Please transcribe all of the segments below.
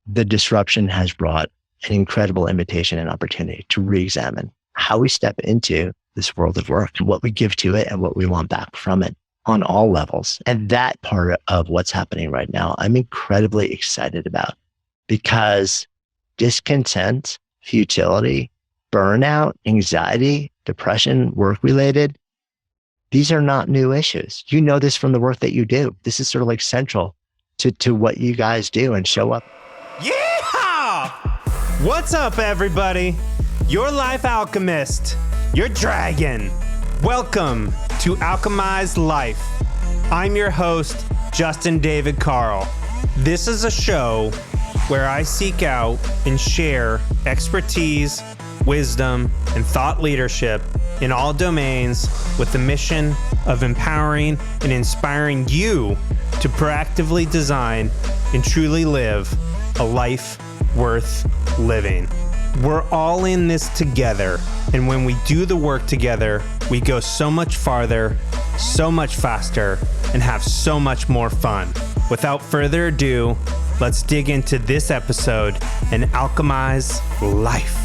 the disruption has brought an incredible invitation and opportunity to re-examine how we step into this world of work, what we give to it and what we want back from it on all levels. And that part of what's happening right now, I'm incredibly excited about, because discontent, futility, burnout, anxiety, depression, work-related, these are not new issues. You know this from the work that you do. This is sort of like central to what you guys do and show up. Yeah! What's up, everybody? Your life alchemist, your dragon. Welcome to Alchemize Life. I'm your host, Justin David Carl. This is a show where I seek out and share expertise, wisdom, and thought leadership in all domains with the mission of empowering and inspiring you to proactively design and truly live a life worth living. We're all in this together, and when we do the work together, we go so much farther, so much faster, and have so much more fun. Without further ado, let's dig into this episode and alchemize life.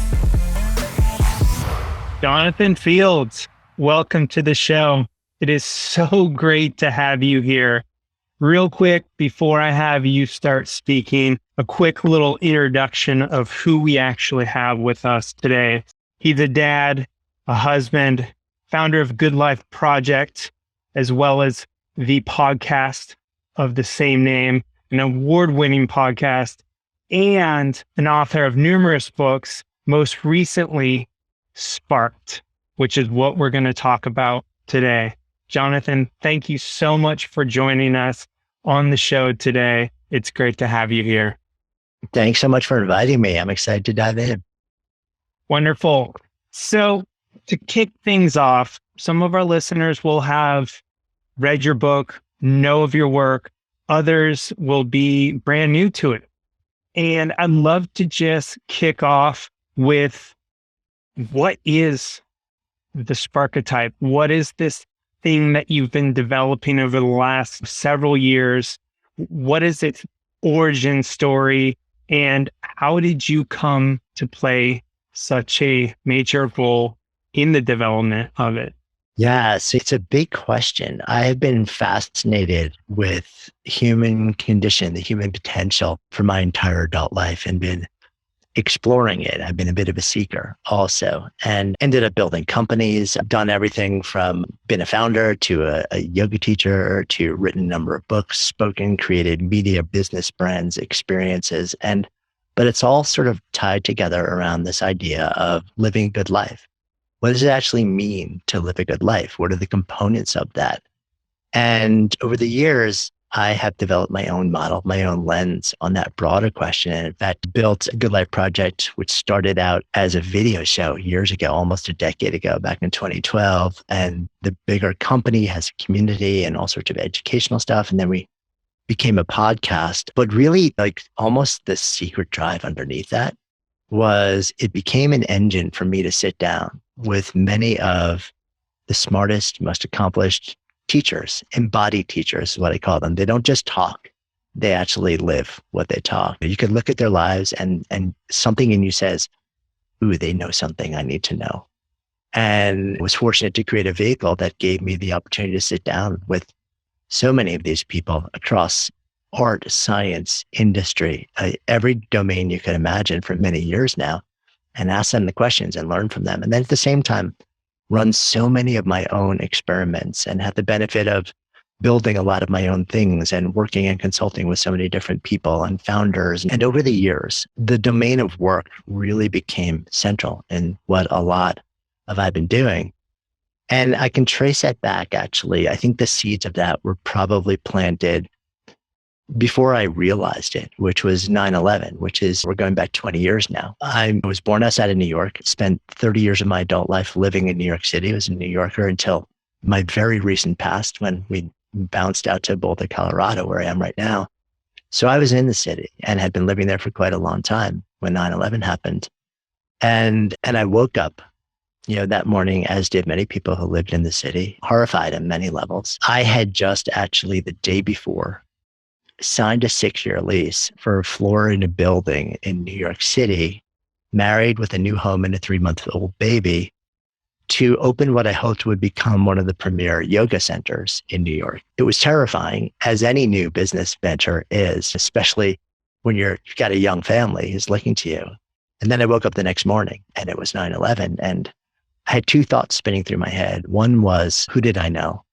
Jonathan Fields, welcome to the show. It is so great to have you here. Real quick, before I have you start speaking, a quick little introduction of who we actually have with us today. He's a dad, a husband, founder of Good Life Project, as well as the podcast of the same name, an award-winning podcast, and an author of numerous books, most recently Sparked, which is what we're going to talk about today. Jonathan, thank you so much for joining us on the show today. It's great to have you here. Thanks so much for inviting me. I'm excited to dive in. Wonderful. So to kick things off, some of our listeners will have read your book, know of your work. Others will be brand new to it. And I'd love to just kick off with, what is the Sparketype? What is this thing that you've been developing over the last several years? What is its origin story? And how did you come to play such a major role in the development of it? Yes, it's a big question. I have been fascinated with human condition, the human potential for my entire adult life, and been exploring it. I've been a bit of a seeker also, and ended up building companies. I've done everything from being a founder to a yoga teacher to written a number of books, spoken, created media, business brands, experiences. But it's all sort of tied together around this idea of living a good life. What does it actually mean to live a good life? What are the components of that? And over the years, I have developed my own model, my own lens on that broader question. And in fact, built a Good Life Project, which started out as a video show years ago, almost a decade ago, back in 2012. And the bigger company has a community and all sorts of educational stuff. And then we became a podcast. But really, like, almost the secret drive underneath that was it became an engine for me to sit down with many of the smartest, most accomplished teachers, embodied teachers is what I call them. They don't just talk, they actually live what they talk. You could look at their lives and something in you says, ooh, they know something I need to know. And I was fortunate to create a vehicle that gave me the opportunity to sit down with so many of these people across art, science, industry, every domain you could imagine for many years now, and ask them the questions and learn from them. And then at the same time, run so many of my own experiments and had the benefit of building a lot of my own things and working and consulting with so many different people and founders. And over the years, the domain of work really became central in what a lot of I've been doing. And I can trace that back, actually. I think the seeds of that were probably planted before I realized it, which was 9/11, which is, we're going back 20 years now. I was born outside of New York, spent 30 years of my adult life living in New York City. I was a New Yorker until my very recent past, when we bounced out to Boulder, Colorado, where I am right now. So I was in the city and had been living there for quite a long time when 9/11 happened. And I woke up, that morning, as did many people who lived in the city, horrified on many levels. I had just actually the day before signed a 6-year lease for a floor in a building in New York City, married with a new home and a 3-month-old baby, to open what I hoped would become one of the premier yoga centers in New York. It was terrifying, as any new business venture is, especially when you've got a young family who's looking to you. And then I woke up the next morning and it was 9/11, and I had two thoughts spinning through my head. One was, who did I know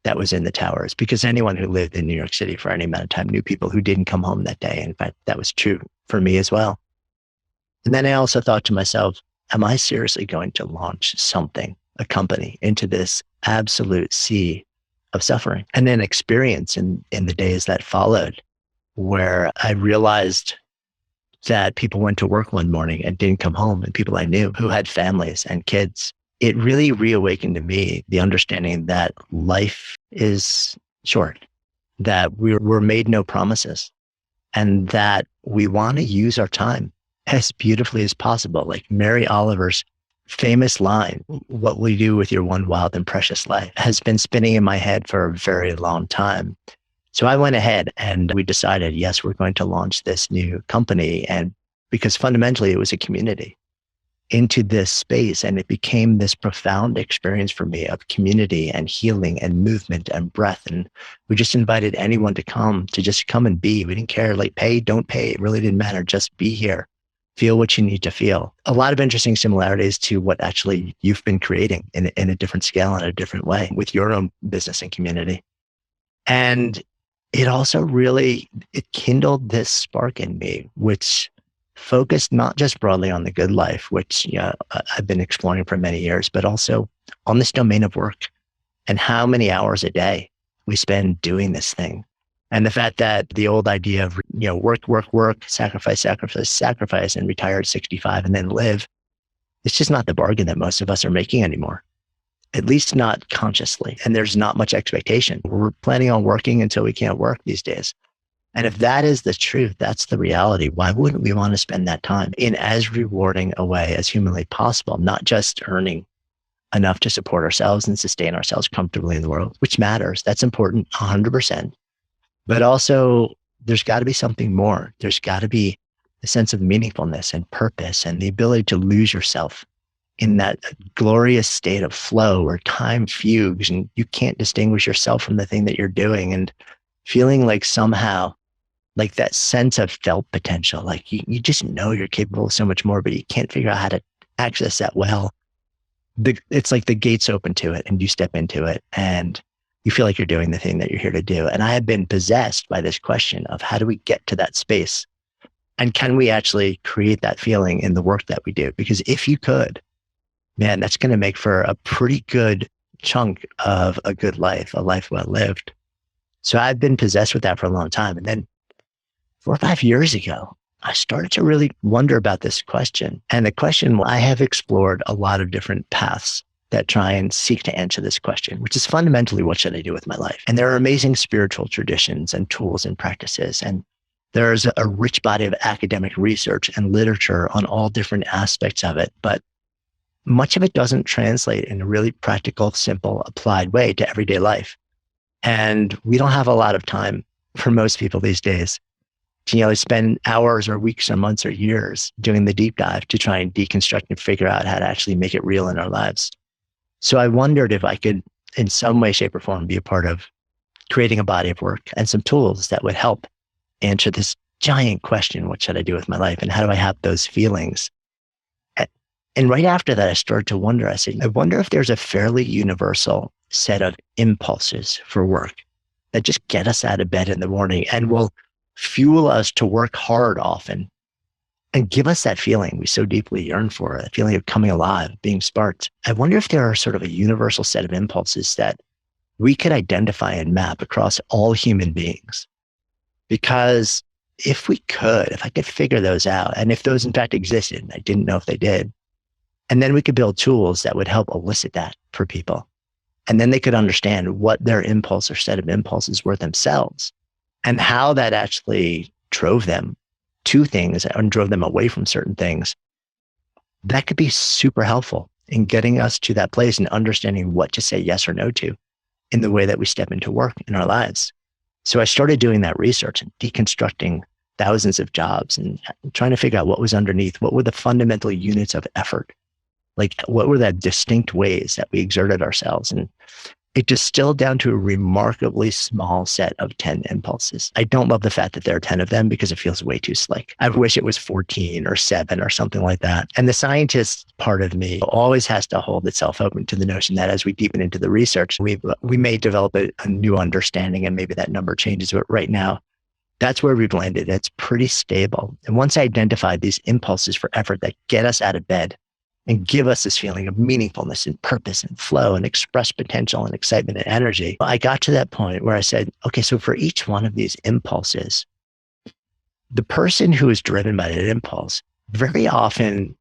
that was in the towers? Because anyone who lived in New York City for any amount of time knew people who didn't come home that day. In fact, that was true for me as well. And then I also thought to myself, am I seriously going to launch something, a company, into this absolute sea of suffering? And then experience in the days that followed, where I realized that people went to work one morning and didn't come home, and people I knew who had families and kids. It really reawakened to me the understanding that life is short, that we're made no promises, and that we want to use our time as beautifully as possible. Like Mary Oliver's famous line, "What will you do with your one wild and precious life?" has been spinning in my head for a very long time. So I went ahead and we decided, yes, we're going to launch this new company. And because fundamentally it was a community into this space, and it became this profound experience for me of community and healing and movement and breath. And we just invited anyone to just come and be. We didn't care, like pay, don't pay. It really didn't matter. Just be here. Feel what you need to feel. A lot of interesting similarities to what actually you've been creating in a different scale and a different way with your own business and community. And it also really, it kindled this spark in me, which focused not just broadly on the good life, which I've been exploring for many years, but also on this domain of work and how many hours a day we spend doing this thing. And the fact that the old idea of, work, sacrifice, and retire at 65 and then live, it's just not the bargain that most of us are making anymore. At least not consciously. And there's not much expectation. We're planning on working until we can't work these days. And if that is the truth, that's the reality, why wouldn't we want to spend that time in as rewarding a way as humanly possible, not just earning enough to support ourselves and sustain ourselves comfortably in the world, which matters. That's important, 100%. But also, there's got to be something more. There's got to be a sense of meaningfulness and purpose and the ability to lose yourself in that glorious state of flow where time fugues and you can't distinguish yourself from the thing that you're doing, and feeling like somehow, like that sense of felt potential, like you just know you're capable of so much more, but you can't figure out how to access that well. It's like the gates open to it and you step into it and you feel like you're doing the thing that you're here to do. And I have been possessed by this question of how do we get to that space? And can we actually create that feeling in the work that we do? Because if you could, man, that's going to make for a pretty good chunk of a good life, a life well lived. So I've been possessed with that for a long time. And then 4 or 5 years ago, I started to really wonder about this question. And the question, I have explored a lot of different paths that try and seek to answer this question, which is fundamentally, what should I do with my life? And there are amazing spiritual traditions and tools and practices. And there's a rich body of academic research and literature on all different aspects of it. But much of it doesn't translate in a really practical, simple, applied way to everyday life. And we don't have a lot of time for most people these days to spend hours or weeks or months or years doing the deep dive to try and deconstruct and figure out how to actually make it real in our lives. So I wondered if I could, in some way, shape, or form, be a part of creating a body of work and some tools that would help answer this giant question, what should I do with my life? And how do I have those feelings? And right after that, I started to wonder, I said, I wonder if there's a fairly universal set of impulses for work that just get us out of bed in the morning and will fuel us to work hard often and give us that feeling we so deeply yearn for, a feeling of coming alive, being sparked. I wonder if there are sort of a universal set of impulses that we could identify and map across all human beings. Because if I could figure those out, and if those in fact existed, I didn't know if they did, and then we could build tools that would help elicit that for people. And then they could understand what their impulse or set of impulses were themselves and how that actually drove them to things and drove them away from certain things. That could be super helpful in getting us to that place and understanding what to say yes or no to in the way that we step into work in our lives. So I started doing that research and deconstructing thousands of jobs and trying to figure out what was underneath. What were the fundamental units of effort? Like, what were the distinct ways that we exerted ourselves? And it distilled down to a remarkably small set of 10 impulses. I don't love the fact that there are 10 of them because it feels way too slick. I wish it was 14 or 7 or something like that. And the scientist part of me always has to hold itself open to the notion that as we deepen into the research, we may develop a new understanding and maybe that number changes. But right now, that's where we've landed. It's pretty stable. And once I identified these impulses for effort that get us out of bed and give us this feeling of meaningfulness and purpose and flow and express potential and excitement and energy, I got to that point where I said, okay, so for each one of these impulses, the person who is driven by that impulse very often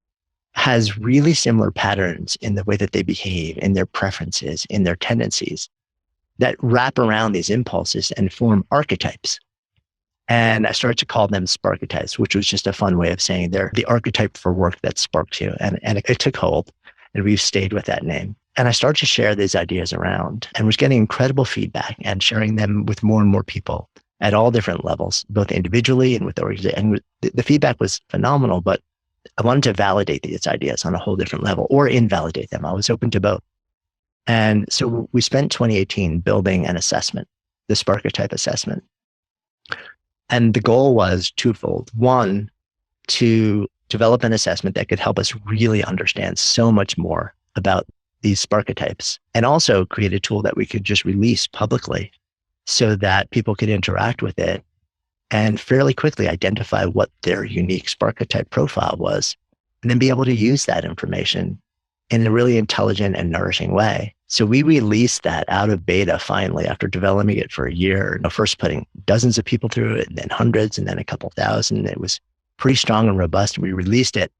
has really similar patterns in the way that they behave, in their preferences, in their tendencies that wrap around these impulses and form archetypes. And I started to call them sparketypes, which was just a fun way of saying they're the archetype for work that sparks you. And it took hold, and we've stayed with that name. And I started to share these ideas around and was getting incredible feedback and sharing them with more and more people at all different levels, both individually and with the organization. And the feedback was phenomenal, but I wanted to validate these ideas on a whole different level or invalidate them. I was open to both. And so we spent 2018 building an assessment, the Sparketype assessment. And the goal was twofold. One, to develop an assessment that could help us really understand so much more about these sparketypes, and also create a tool that we could just release publicly so that people could interact with it and fairly quickly identify what their unique sparketype profile was, and then be able to use that information in a really intelligent and nourishing way. So we released that out of beta finally after developing it for a year, first putting dozens of people through it, and then hundreds, and then a couple thousand. It was pretty strong and robust. We released it.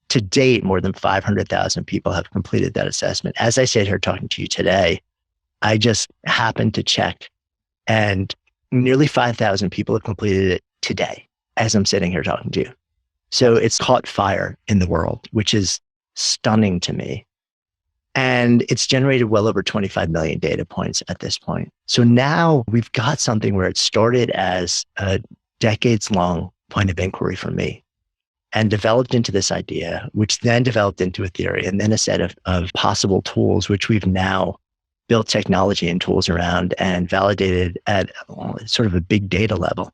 To date, more than 500,000 people have completed that assessment. As I sit here talking to you today, I just happened to check, and nearly 5,000 people have completed it today as I'm sitting here talking to you. So it's caught fire in the world, which is stunning to me. And it's generated well over 25 million data points at this point. So now we've got something where it started as a decades-long point of inquiry for me and developed into this idea, which then developed into a theory and then a set of possible tools, which we've now built technology and tools around and validated at sort of a big data level.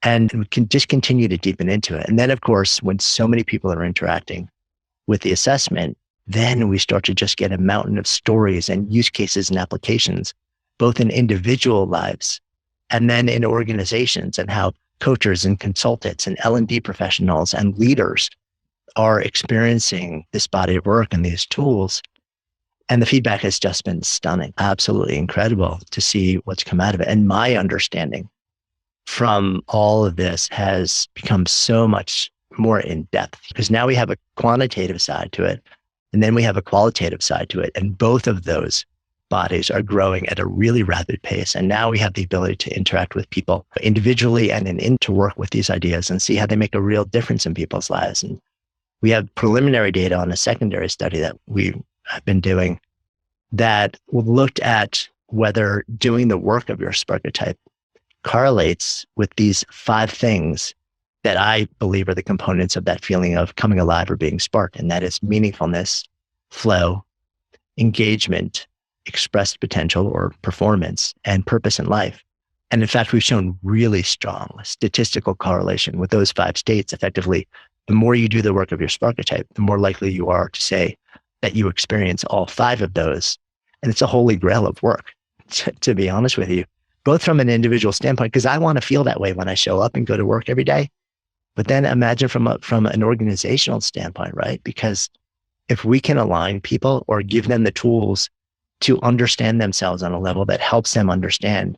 And we can just continue to deepen into it. And then, of course, when so many people are interacting with the assessment, then we start to just get a mountain of stories and use cases and applications, both in individual lives and then in organizations, and how coaches and consultants and L&D professionals and leaders are experiencing this body of work and these tools. And the feedback has just been stunning, absolutely incredible to see what's come out of it. And my understanding from all of this has become so much more in depth, because now we have a quantitative side to it, and then we have a qualitative side to it. And both of those bodies are growing at a really rapid pace. And now we have the ability to interact with people individually and to work with these ideas and see how they make a real difference in people's lives. And we have preliminary data on a secondary study that we have been doing that looked at whether doing the work of your sparketype correlates with these 5 things that I believe are the components of that feeling of coming alive or being sparked. And that is meaningfulness, flow, engagement, expressed potential or performance, and purpose in life. And in fact, we've shown really strong statistical correlation with those 5 states. Effectively, the more you do the work of your sparketype, the more likely you are to say that you experience all 5 of those. And it's a holy grail of work, to be honest with you, both from an individual standpoint, because I want to feel that way when I show up and go to work every day. But then imagine from an organizational standpoint, right? Because if we can align people or give them the tools to understand themselves on a level that helps them understand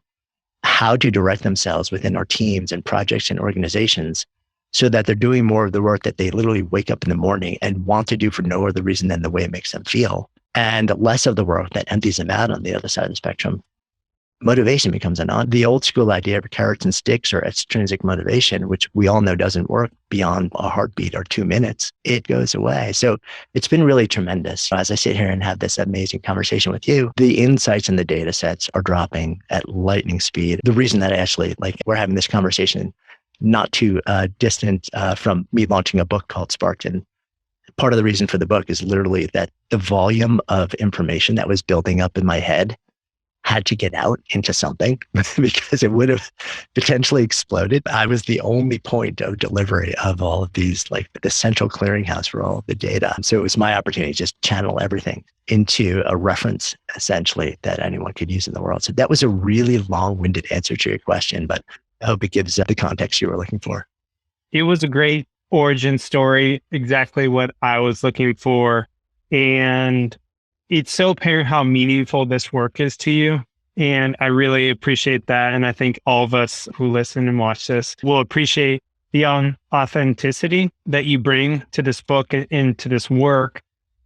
how to direct themselves within our teams and projects and organizations, so that they're doing more of the work that they literally wake up in the morning and want to do for no other reason than the way it makes them feel, and less of the work that empties them out on the other side of the spectrum, motivation becomes the old school idea of carrots and sticks or extrinsic motivation, which we all know doesn't work beyond a heartbeat or 2 minutes. It goes away. So it's been really tremendous. As I sit here and have this amazing conversation with you, the insights and the data sets are dropping at lightning speed. The reason that we're having this conversation not too distant from me launching a book called Spartan. Part of the reason for the book is literally that the volume of information that was building up in my head had to get out into something because it would have potentially exploded. I was the only point of delivery of all of these, like the central clearinghouse for all of the data. So it was my opportunity to just channel everything into a reference, essentially, that anyone could use in the world. So that was a really long-winded answer to your question, but I hope it gives the context you were looking for. It was a great origin story, exactly what I was looking for. And it's so apparent how meaningful this work is to you. And I really appreciate that. And I think all of us who listen and watch this will appreciate the authenticity that you bring to this book and to this work.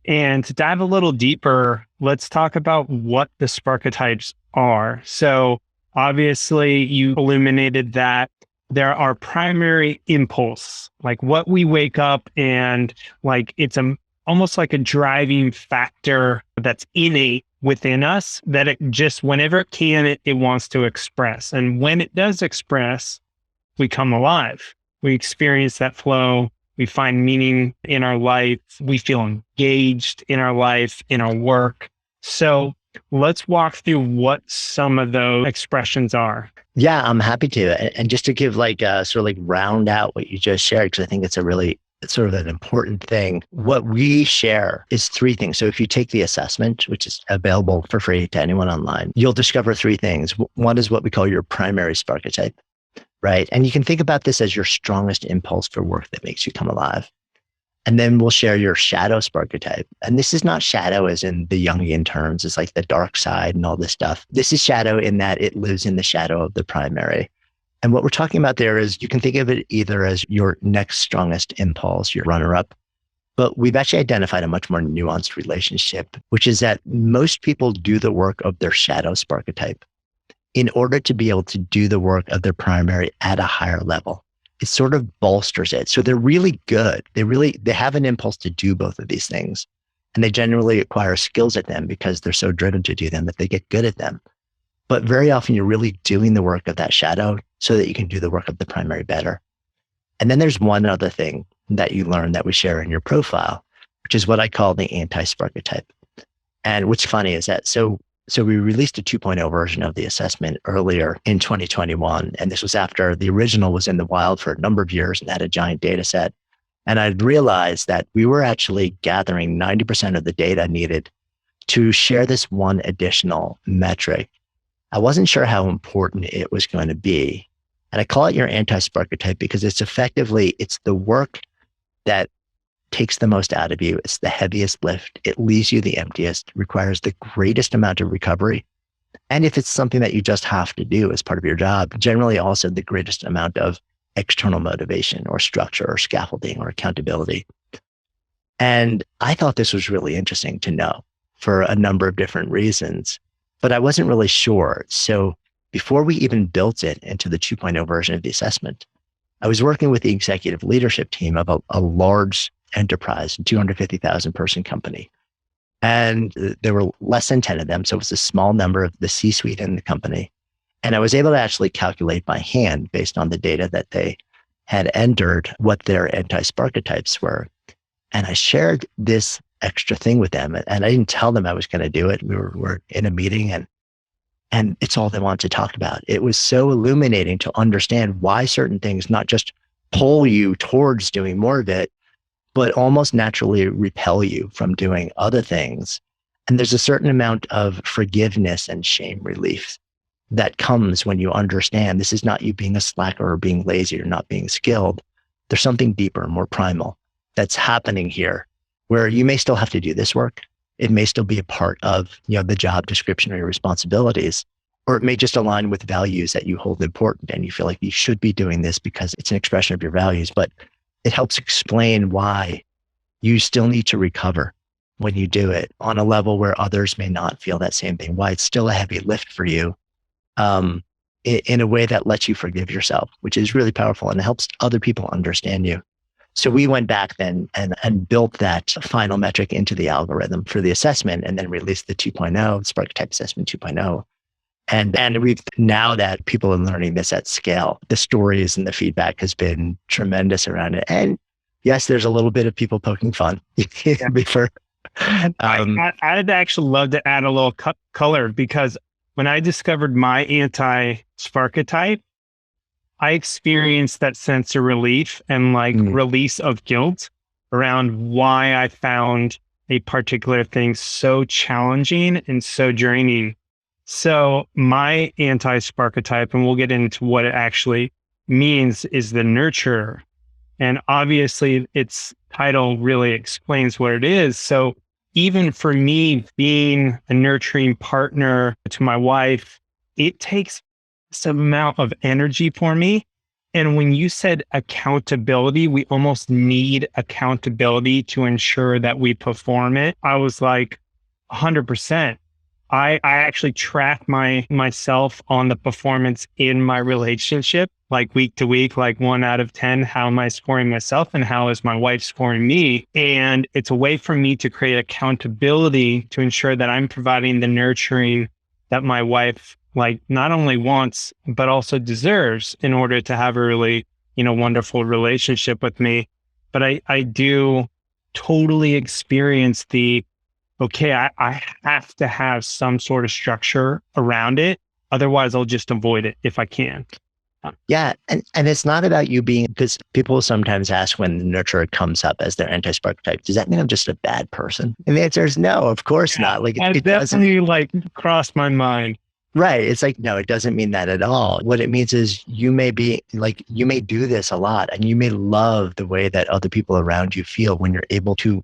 And to dive a little deeper, let's talk about what the Sparketypes are. So obviously you illuminated that there are primary impulse, like what we wake up and like it's almost like a driving factor that's innate within us that it just, whenever it can, it wants to express. And when it does express, we come alive. We experience that flow. We find meaning in our life. We feel engaged in our life, in our work. So let's walk through what some of those expressions are. Yeah, I'm happy to. And just to give round out what you just shared, because I think it's sort of an important thing. What we share is three things. So if you take the assessment, which is available for free to anyone online, you'll discover three things. One is what we call your primary Sparketype, right? And you can think about this as your strongest impulse for work that makes you come alive. And then we'll share your shadow Sparketype. And this is not shadow as in the Jungian terms. It's like the dark side and all this stuff. This is shadow in that it lives in the shadow of the primary. And what we're talking about there is you can think of it either as your next strongest impulse, your runner-up, but we've actually identified a much more nuanced relationship, which is that most people do the work of their shadow Sparketype in order to be able to do the work of their primary at a higher level. It sort of bolsters it. So they're really good. They have an impulse to do both of these things. And they generally acquire skills at them because they're so driven to do them that they get good at them. But very often you're really doing the work of that shadow so that you can do the work of the primary better. And then there's one other thing that you learn that we share in your profile, which is what I call the anti-Sparketype. And what's funny is that, so we released a 2.0 version of the assessment earlier in 2021. And this was after the original was in the wild for a number of years and had a giant data set. And I'd realized that we were actually gathering 90% of the data needed to share this one additional metric. I wasn't sure how important it was going to be. And I call it your anti-Sparketype because it's the work that takes the most out of you. It's the heaviest lift. It leaves you the emptiest, requires the greatest amount of recovery. And if it's something that you just have to do as part of your job, generally also the greatest amount of external motivation or structure or scaffolding or accountability. And I thought this was really interesting to know for a number of different reasons, but I wasn't really sure. So before we even built it into the 2.0 version of the assessment, I was working with the executive leadership team of a large enterprise, 250,000 person company. And there were less than 10 of them. So it was a small number of the C-suite in the company. And I was able to actually calculate by hand based on the data that they had entered what their anti-Sparketypes were. And I shared this extra thing with them. And I didn't tell them I was going to do it. We were in a meeting and it's all they wanted to talk about. It was so illuminating to understand why certain things not just pull you towards doing more of it, but almost naturally repel you from doing other things. And there's a certain amount of forgiveness and shame relief that comes when you understand this is not you being a slacker or being lazy or not being skilled. There's something deeper, more primal that's happening here where you may still have to do this work. It may still be a part of, the job description or your responsibilities, or it may just align with values that you hold important and you feel like you should be doing this because it's an expression of your values, but it helps explain why you still need to recover when you do it on a level where others may not feel that same thing, why it's still a heavy lift for you, in a way that lets you forgive yourself, which is really powerful and helps other people understand you. So we went back then and built that final metric into the algorithm for the assessment, and then released the 2.0, Spark Type Assessment 2.0. And we've, now that people are learning this at scale, the stories and the feedback has been tremendous around it. And yes, there's a little bit of people poking fun before. I'd actually love to add a little color, because when I discovered my anti-Sparketype, I experienced that sense of relief and release of guilt around why I found a particular thing so challenging and so draining. So my anti-Sparketype, and we'll get into what it actually means, is the nurturer. And obviously its title really explains what it is. So even for me, being a nurturing partner to my wife, it takes some amount of energy for me. And when you said accountability, we almost need accountability to ensure that we perform it, I was like 100%. I actually track myself on the performance in my relationship, like week to week, like 1 out of 10. How am I scoring myself and how is my wife scoring me? And it's a way for me to create accountability to ensure that I'm providing the nurturing that my wife not only wants, but also deserves in order to have a really, wonderful relationship with me. But I do totally experience okay, I have to have some sort of structure around it. Otherwise, I'll just avoid it if I can. Yeah. And it's not about you being, because people sometimes ask when the nurturer comes up as their anti-spark type, does that mean I'm just a bad person? And the answer is no, of course not. It definitely crossed my mind. Right. It's no, it doesn't mean that at all. What it means is you may be you may do this a lot, and you may love the way that other people around you feel when you're able to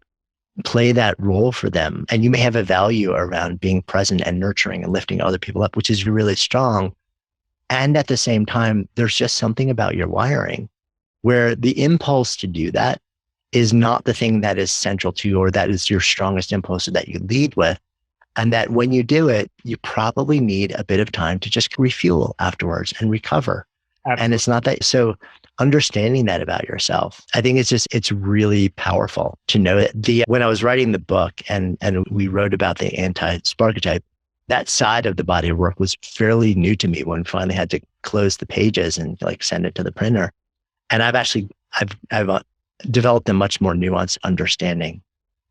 play that role for them. And you may have a value around being present and nurturing and lifting other people up, which is really strong. And at the same time, there's just something about your wiring where the impulse to do that is not the thing that is central to you, or that is your strongest impulse that you lead with. And that when you do it, you probably need a bit of time to just refuel afterwards and recover. Absolutely. And it's not that. So understanding that about yourself, I think it's really powerful to know that when I was writing the book and we wrote about the anti-Sparketype, that side of the body of work was fairly new to me when we finally had to close the pages and send it to the printer. And I've developed a much more nuanced understanding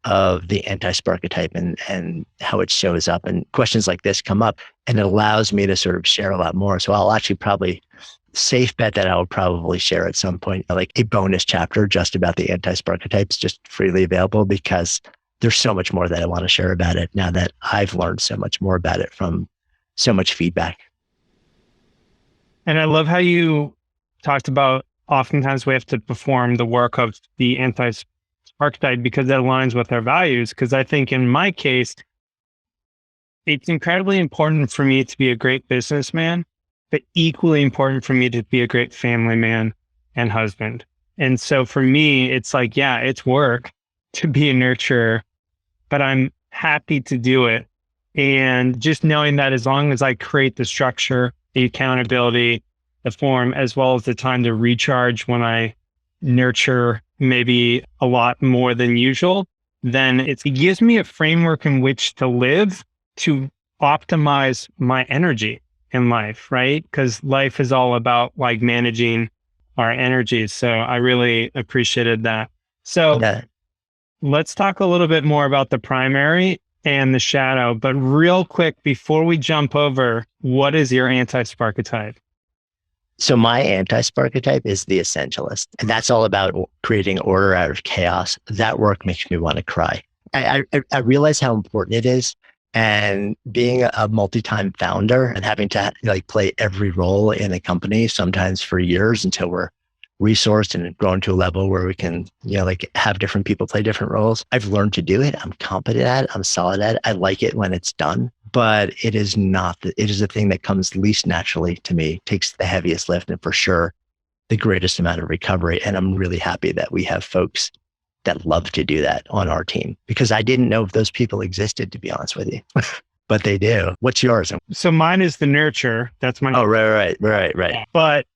of the anti-Sparketype and how it shows up. And questions like this come up, and it allows me to sort of share a lot more. So I'll actually probably safe bet that I will probably share at some point, a bonus chapter just about the anti-Sparketypes, just freely available, because there's so much more that I want to share about it now that I've learned so much more about it from so much feedback. And I love how you talked about oftentimes we have to perform the work of the anti-Sparketype because that aligns with our values. Because I think in my case, it's incredibly important for me to be a great businessman, but equally important for me to be a great family man and husband. And so for me, it's it's work to be a nurturer, but I'm happy to do it. And just knowing that as long as I create the structure, the accountability, the form, as well as the time to recharge when I nurture maybe a lot more than usual, then it gives me a framework in which to live to optimize my energy in life, right? Because life is all about managing our energy. So I really appreciated that. So let's talk a little bit more about the primary and the shadow, but real quick, before we jump over, what is your anti-Sparketype? So my anti-Sparketype is the essentialist, and that's all about creating order out of chaos. That work makes me want to cry. I realize how important it is. And being a multi-time founder and having to play every role in a company, sometimes for years until we're resourced and grown to a level where we can, have different people play different roles. I've learned to do it. I'm competent at it. I'm solid at it. I like it when it's done, but it is it is the thing that comes least naturally to me, takes the heaviest lift, and for sure, the greatest amount of recovery. And I'm really happy that we have folks that love to do that on our team, because I didn't know if those people existed, to be honest with you. but they do. What's yours? So mine is the nurture. That's my. Oh, right. But,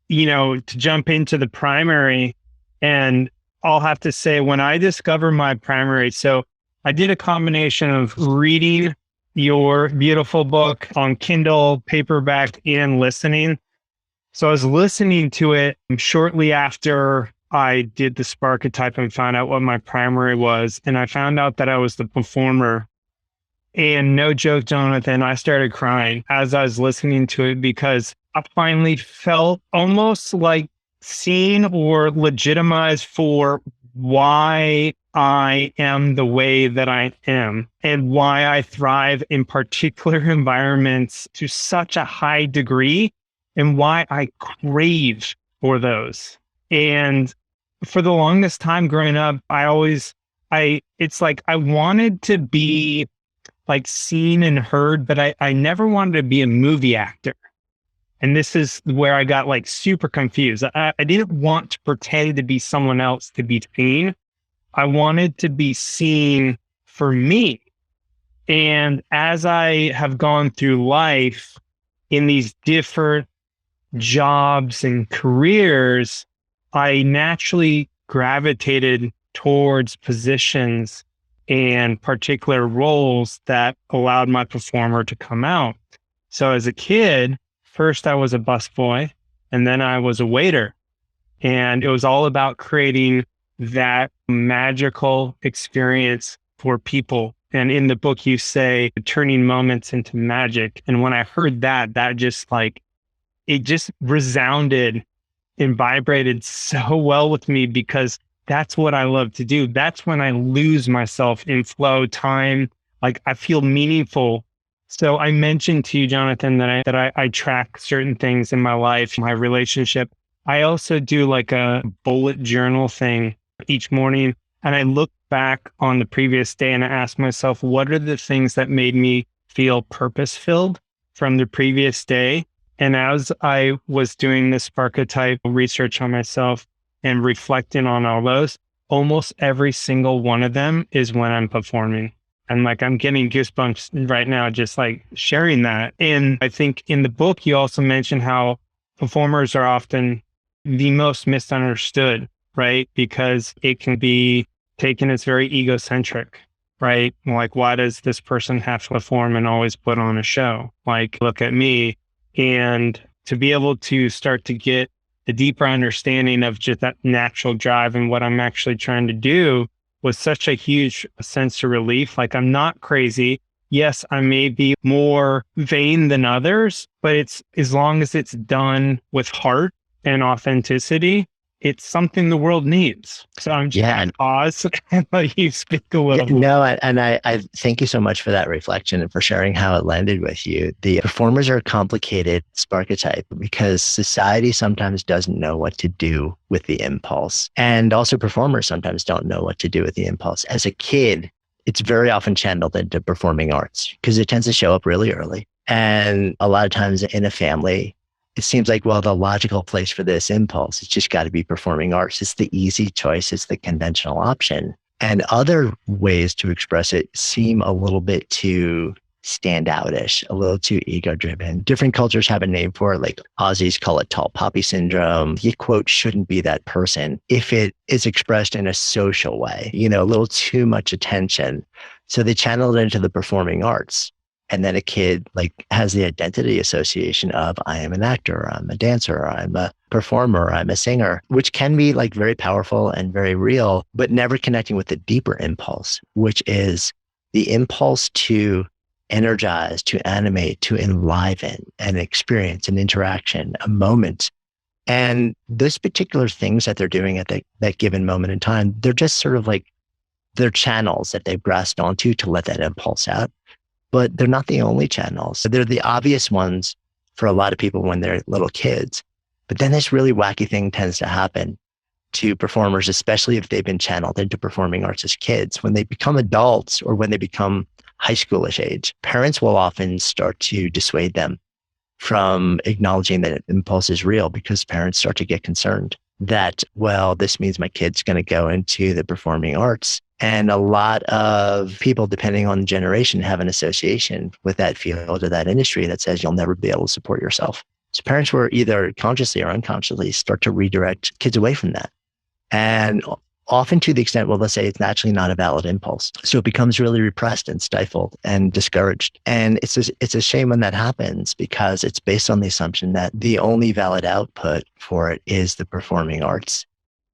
to jump into the primary, and I'll have to say, when I discovered my primary, so I did a combination of reading your beautiful book on Kindle, paperback, and listening. So I was listening to it shortly after I did the Sparketype and found out what my primary was. And I found out that I was the performer. And no joke, Jonathan, I started crying as I was listening to it, because I finally felt almost like seen or legitimized for why I am the way that I am and why I thrive in particular environments to such a high degree, and why I crave for those. And for the longest time growing up, it's like I wanted to be like seen and heard, but I never wanted to be a movie actor. And this is where I got like super confused. I didn't want to pretend to be someone else to be seen. I wanted to be seen for me. And as I have gone through life in these different jobs and careers, I naturally gravitated towards positions and particular roles that allowed my performer to come out. So as a kid, first I was a busboy, and then I was a waiter. And it was all about creating that magical experience for people. And in the book, you say turning moments into magic. And when I heard that just it just resounded and vibrated so well with me, because that's what I love to do. That's when I lose myself in flow, time. Like I feel meaningful. So I mentioned to you, Jonathan, that I track certain things in my life, my relationship. I also do like a bullet journal thing each morning. And I look back on the previous day and I ask myself, what are the things that made me feel purpose-filled from the previous day? And as I was doing this Sparketype research on myself and reflecting on all those, almost every single one of them is when I'm performing. And like, I'm getting goosebumps right now, just like sharing that. And I think in the book, you also mentioned how performers are often the most misunderstood, right? Because it can be taken as very egocentric, right? Like, why does this person have to perform and always put on a show? Like, look at me. And to be able to start to get the deeper understanding of just that natural drive and what I'm actually trying to do was such a huge sense of relief. Like, I'm not crazy. Yes, I may be more vain than others, but it's as long as it's done with heart and authenticity, it's something the world needs. So I'm just going to pause and let you speak a little more. No, and I thank you so much for that reflection and for sharing how it landed with you. The performers are a complicated Sparketype because society sometimes doesn't know what to do with the impulse. And also performers sometimes don't know what to do with the impulse. As a kid, it's very often channeled into performing arts because it tends to show up really early. And a lot of times in a family, it seems like, well, the logical place for this impulse, it's just got to be performing arts. It's the easy choice. It's the conventional option. And other ways to express it seem a little bit too standoutish, a little too ego-driven. Different cultures have a name for it, like Aussies call it tall poppy syndrome. You quote, shouldn't be that person if it is expressed in a social way, a little too much attention. So they channel it into the performing arts. And then a kid has the identity association of I am an actor, I'm a dancer, I'm a performer, I'm a singer, which can be very powerful and very real, but never connecting with the deeper impulse, which is the impulse to energize, to animate, to enliven an experience, an interaction, a moment. And those particular things that they're doing at that given moment in time, they're just sort of they're channels that they've grasped onto to let that impulse out. But they're not the only channels. They're the obvious ones for a lot of people when they're little kids. But then this really wacky thing tends to happen to performers, especially if they've been channeled into performing arts as kids. When they become adults or when they become high schoolish age, parents will often start to dissuade them from acknowledging that impulse is real because parents start to get concerned that, well, this means my kid's going to go into the performing arts And a lot of people, depending on generation, have an association with that field or that industry that says you'll never be able to support yourself. So parents were either consciously or unconsciously start to redirect kids away from that. And often to the extent, well, let's say it's actually not a valid impulse. So it becomes really repressed and stifled and discouraged. And it's a shame when that happens because it's based on the assumption that the only valid output for it is the performing arts.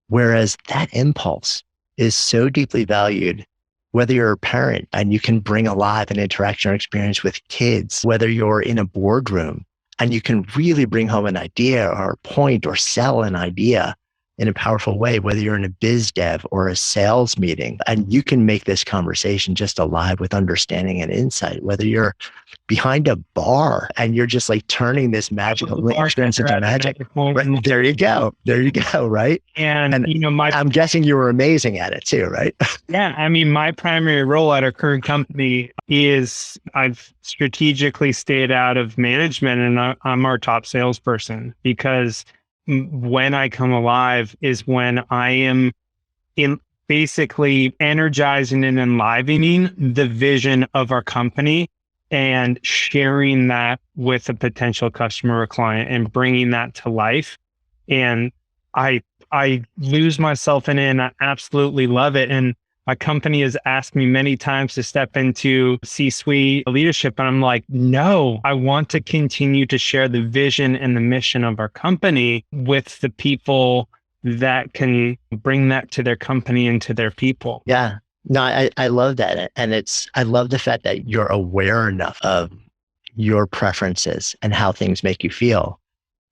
Whereas that impulse is so deeply valued, whether you're a parent and you can bring alive an interaction or experience with kids, whether you're in a boardroom and you can really bring home an idea or a point or sell an idea in a powerful way, whether you're in a biz dev or a sales meeting, and you can make this conversation just alive with understanding and insight, whether you're behind a bar and you're just like turning this magical experience into magic. Right? There you go. There you go. Right. And you know, I'm guessing you were amazing at it too, right? yeah, I mean, my primary role at our current company is I've strategically stayed out of management and I'm our top salesperson because when I come alive is when I am in basically energizing and enlivening the vision of our company and sharing that with a potential customer or client and bringing that to life. And I lose myself in it and I absolutely love it. And my company has asked me many times to step into C-suite leadership. And I'm like, no, I want to continue to share the vision and the mission of our company with the people that can bring that to their company and to their people. Yeah. No, I love that. And I love the fact that you're aware enough of your preferences and how things make you feel.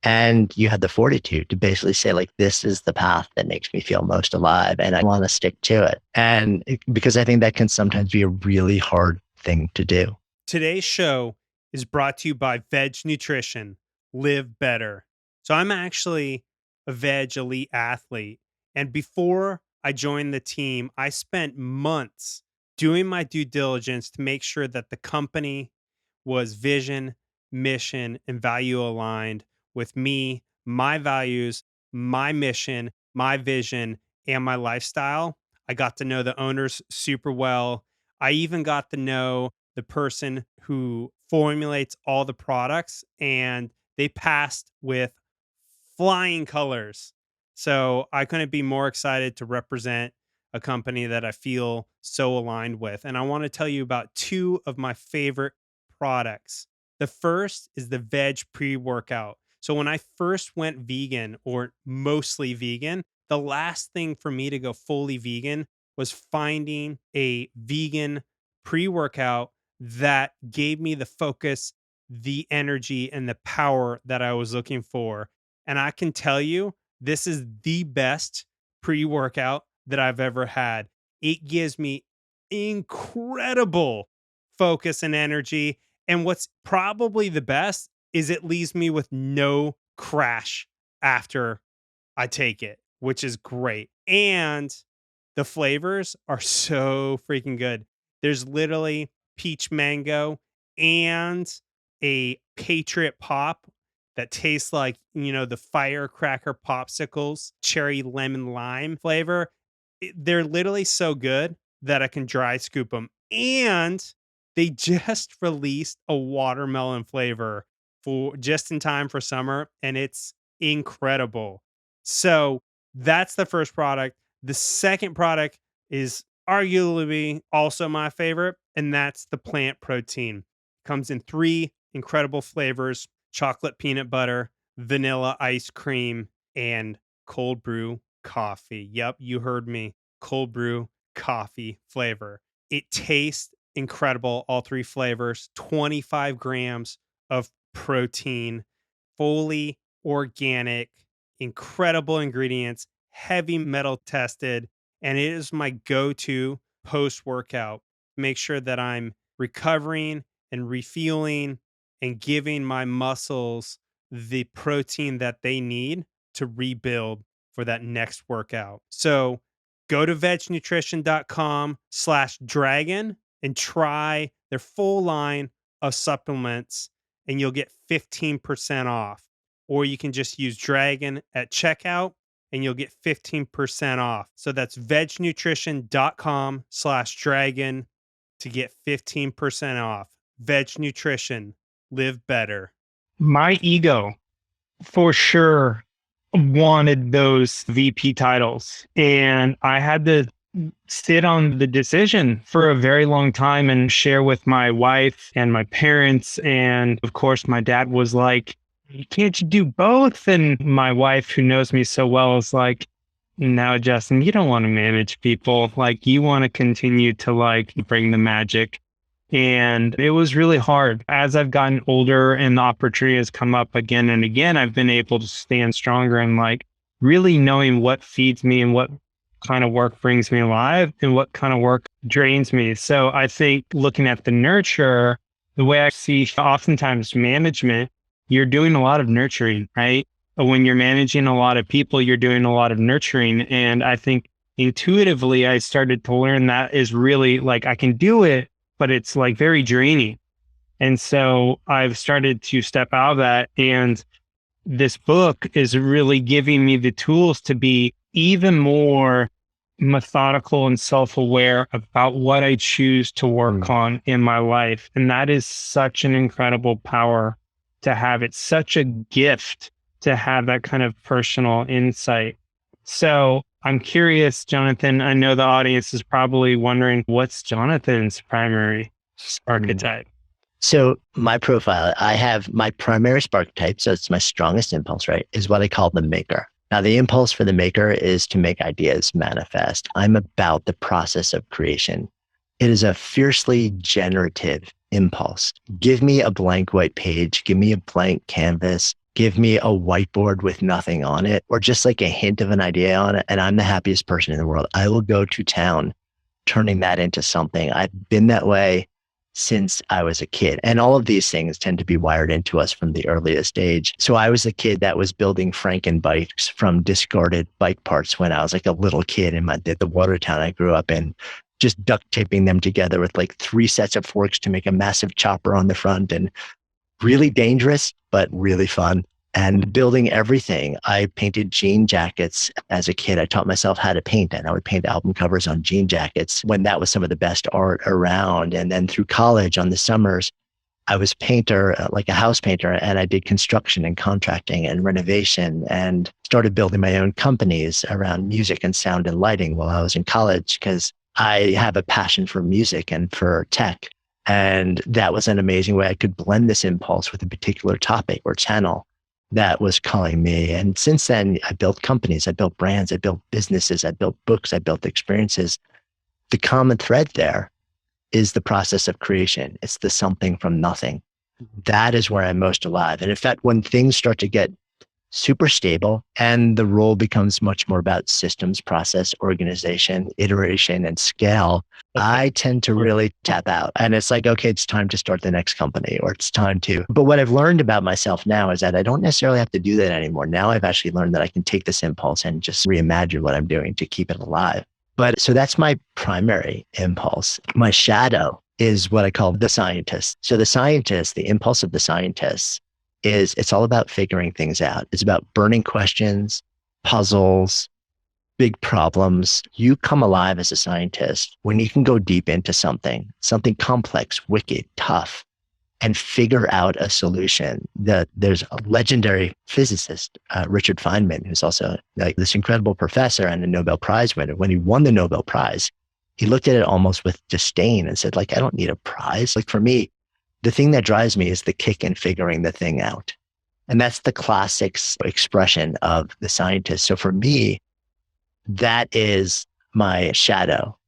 And you had the fortitude to basically say, like, this is the path that makes me feel most alive and I want to stick to it. And because I think that can sometimes be a really hard thing to do. Today's show is brought to you by Veg Nutrition. Live better. So I'm actually a veg elite athlete. And before I joined the team, I spent months doing my due diligence to make sure that the company was vision, mission, and value aligned with me, my values, my mission, my vision, and my lifestyle. I got to know the owners super well. I even got to know the person who formulates all the products, and they passed with flying colors. So I couldn't be more excited to represent a company that I feel so aligned with. And I want to tell you about two of my favorite products. The first is the veg pre-workout. So when I first went vegan or mostly vegan, the last thing for me to go fully vegan was finding a vegan pre-workout that gave me the focus, the energy, and the power that I was looking for. And I can tell you, this is the best pre-workout that I've ever had. It gives me incredible focus and energy. And what's probably the best is it leaves me with no crash after I take it, which is great. And the flavors are so freaking good. There's literally peach mango and a Patriot Pop that tastes like, you know, the firecracker popsicles, cherry lemon lime flavor. They're literally so good that I can dry scoop them. And they just released a watermelon flavor for just in time for summer, and it's incredible. So that's the first product. The second product is arguably also my favorite, and that's the plant protein. Comes in three incredible flavors: chocolate peanut butter, vanilla ice cream, and cold brew coffee. Yep, you heard me. Cold brew coffee flavor. It tastes incredible, all three flavors, 25 grams of protein, fully organic, incredible ingredients, heavy metal tested, and it is my go-to post-workout. Make sure that I'm recovering and refueling and giving my muscles the protein that they need to rebuild for that next workout. So go to vegnutrition.com/dragon and try their full line of supplements and you'll get 15% off. Or you can just use Dragon at checkout and you'll get 15% off. So that's vegnutrition.com/dragon to get 15% off. Veg Nutrition, live better. My ego for sure wanted those VP titles. And I had to sit on the decision for a very long time and share with my wife and my parents. And of course, my dad was like, can't you do both? And my wife, who knows me so well, is like, no, Justin, you don't want to manage people. Like, you want to continue to like bring the magic. And it was really hard. As I've gotten older and the opportunity has come up again and again, I've been able to stand stronger and like really knowing what feeds me and what kind of work brings me alive and what kind of work drains me. So I think looking at the nurture, the way I see oftentimes management, you're doing a lot of nurturing, right? When you're managing a lot of people, you're doing a lot of nurturing. And I think intuitively, I started to learn that is really like, I can do it, but it's like very draining. And so I've started to step out of that. And this book is really giving me the tools to be even more methodical and self-aware about what I choose to work on in my life. And that is such an incredible power to have. It's such a gift to have that kind of personal insight. So I'm curious, Jonathan, I know the audience is probably wondering, what's Jonathan's primary archetype? So my profile, I have my primary spark type. So it's my strongest impulse, right? Is what I call the maker. Now, the impulse for the maker is to make ideas manifest. I'm about the process of creation. It is a fiercely generative impulse. Give me a blank white page, give me a blank canvas, give me a whiteboard with nothing on it, or just like a hint of an idea on it, and I'm the happiest person in the world. I will go to town turning that into something. I've been that way since I was a kid. And all of these things tend to be wired into us from the earliest age. So I was a kid that was building Frankenbikes from discarded bike parts when I was like a little kid in the Watertown I grew up in, just duct taping them together with like 3 sets of forks to make a massive chopper on the front, and really dangerous, but really fun. And building everything. I painted jean jackets as a kid. I taught myself how to paint, and I would paint album covers on jean jackets when that was some of the best art around. And then through college on the summers, I was a painter, like a house painter, and I did construction and contracting and renovation and started building my own companies around music and sound and lighting while I was in college, because I have a passion for music and for tech. And that was an amazing way I could blend this impulse with a particular topic or channel that was calling me. And since then, I built companies, I built brands, I built businesses, I built books, I built experiences. The common thread there is the process of creation. It's the something from nothing. That is where I'm most alive. And in fact, when things start to get super stable and the role becomes much more about systems, process, organization, iteration, and scale, I tend to really tap out. And it's like, okay, it's time to start the next company, or it's time to. But what I've learned about myself now is that I don't necessarily have to do that anymore. Now I've actually learned that I can take this impulse and just reimagine what I'm doing to keep it alive. But so that's my primary impulse. My shadow is what I call the scientist. So the scientist, the impulse of the scientist is it's all about figuring things out. It's about burning questions, puzzles, big problems. You come alive as a scientist when you can go deep into something complex, wicked, tough, and figure out a solution. There's a legendary physicist, Richard Feynman, who's also like this incredible professor and a Nobel Prize winner. When he won the Nobel Prize, he looked at it almost with disdain and said, like, I don't need a prize. Like, for me, the thing that drives me is the kick in figuring the thing out. And that's the classic expression of the scientist. So for me, that is my shadow,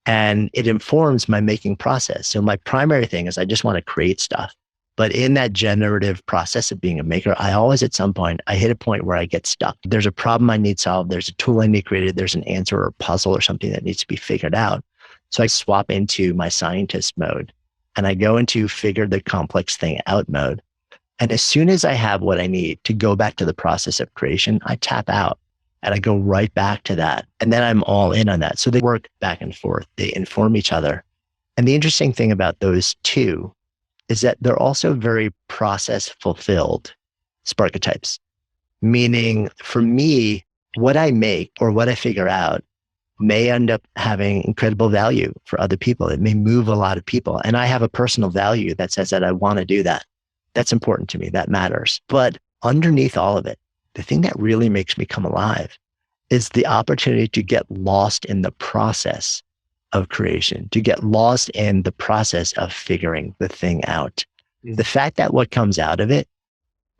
and it informs my making process. So my primary thing is I just want to create stuff. But in that generative process of being a maker, I always, at some point, I hit a point where I get stuck. There's a problem I need solved. There's a tool I need created. There's an answer or a puzzle or something that needs to be figured out. So I swap into my scientist mode and I go into figure the complex thing out mode. And as soon as I have what I need to go back to the process of creation, I tap out and I go right back to that. And then I'm all in on that. So they work back and forth. They inform each other. And the interesting thing about those two is that they're also very process fulfilled sparketypes. Meaning for me, what I make or what I figure out may end up having incredible value for other people. It may move a lot of people. And I have a personal value that says that I want to do that. That's important to me. That matters. But underneath all of it, the thing that really makes me come alive is the opportunity to get lost in the process of creation, to get lost in the process of figuring the thing out. The fact that what comes out of it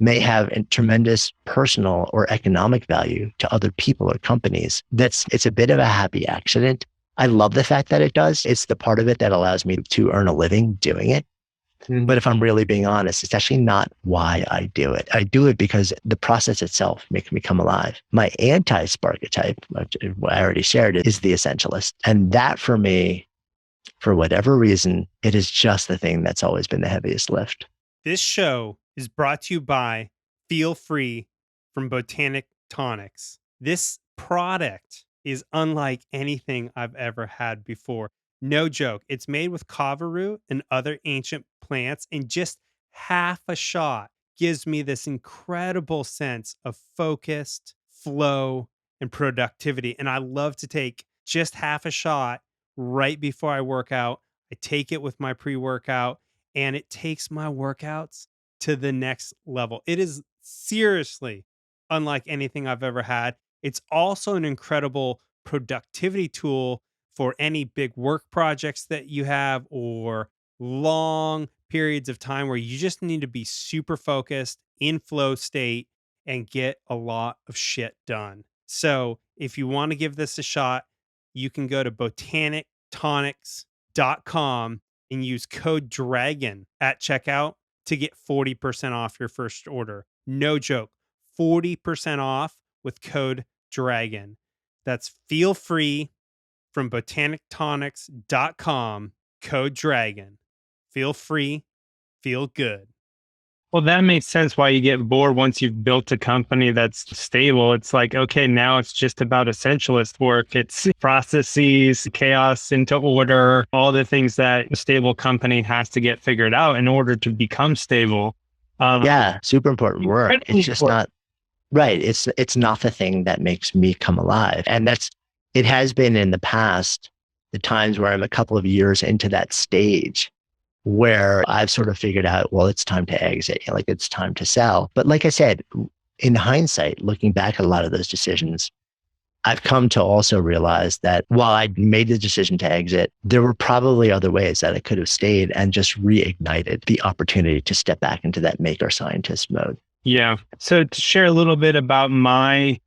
may have a tremendous personal or economic value to other people or companies. It's a bit of a happy accident. I love the fact that it does. It's the part of it that allows me to earn a living doing it. But if I'm really being honest, it's actually not why I do it. I do it because the process itself makes me come alive. My anti-sparketype, which I already shared, is the essentialist. And that for me, for whatever reason, it is just the thing that's always been the heaviest lift. This show is brought to you by Feel Free from Botanic Tonics. This product is unlike anything I've ever had before. No joke. It's made with kava root and other ancient plants, and just half a shot gives me this incredible sense of focused flow and productivity. And I love to take just half a shot right before I work out. I take it with my pre-workout, and it takes my workouts to the next level. It is seriously unlike anything I've ever had. It's also an incredible productivity tool for any big work projects that you have, or long periods of time where you just need to be super focused in flow state and get a lot of shit done. So if you want to give this a shot, you can go to botanictonics.com and use code DRAGON at checkout to get 40% off your first order. No joke. 40% off with code DRAGON. That's Feel Free from botanictonics.com, code DRAGON. Feel free, feel good. Well, that makes sense why you get bored once you've built a company that's stable. It's like, okay, now it's just about essentialist work. It's processes, chaos into order, all the things that a stable company has to get figured out in order to become stable. Yeah, super important work. It's just not right. It's not the thing that makes me come alive. And it has been in the past, the times where I'm a couple of years into that stage where I've sort of figured out, well, it's time to exit, like it's time to sell. But like I said, in hindsight, looking back at a lot of those decisions, I've come to also realize that while I made the decision to exit, there were probably other ways that I could have stayed and just reignited the opportunity to step back into that maker scientist mode. Yeah. So to share a little bit about my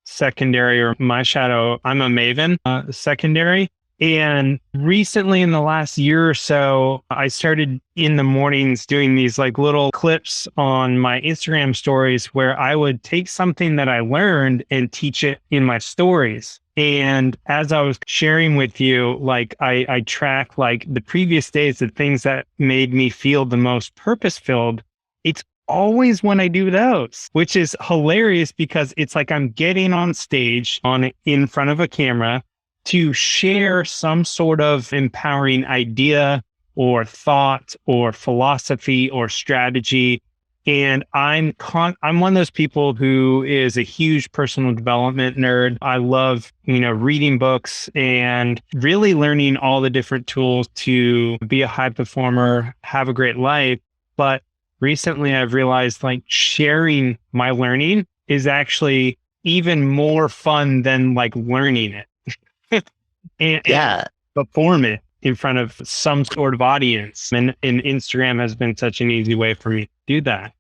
secondary or my shadow, I'm a Maven secondary. And recently in the last year or so, I started in the mornings doing these like little clips on my Instagram stories where I would take something that I learned and teach it in my stories. And as I was sharing with you, like I track like the previous days, the things that made me feel the most purpose filled. It's always when I do those, which is hilarious because it's like I'm getting on stage in front of a camera to share some sort of empowering idea or thought or philosophy or strategy. And I'm one of those people who is a huge personal development nerd. I love, reading books and really learning all the different tools to be a high performer, have a great life. But recently I've realized like sharing my learning is actually even more fun than like learning it. and perform it in front of some sort of audience. And Instagram has been such an easy way for me to do that.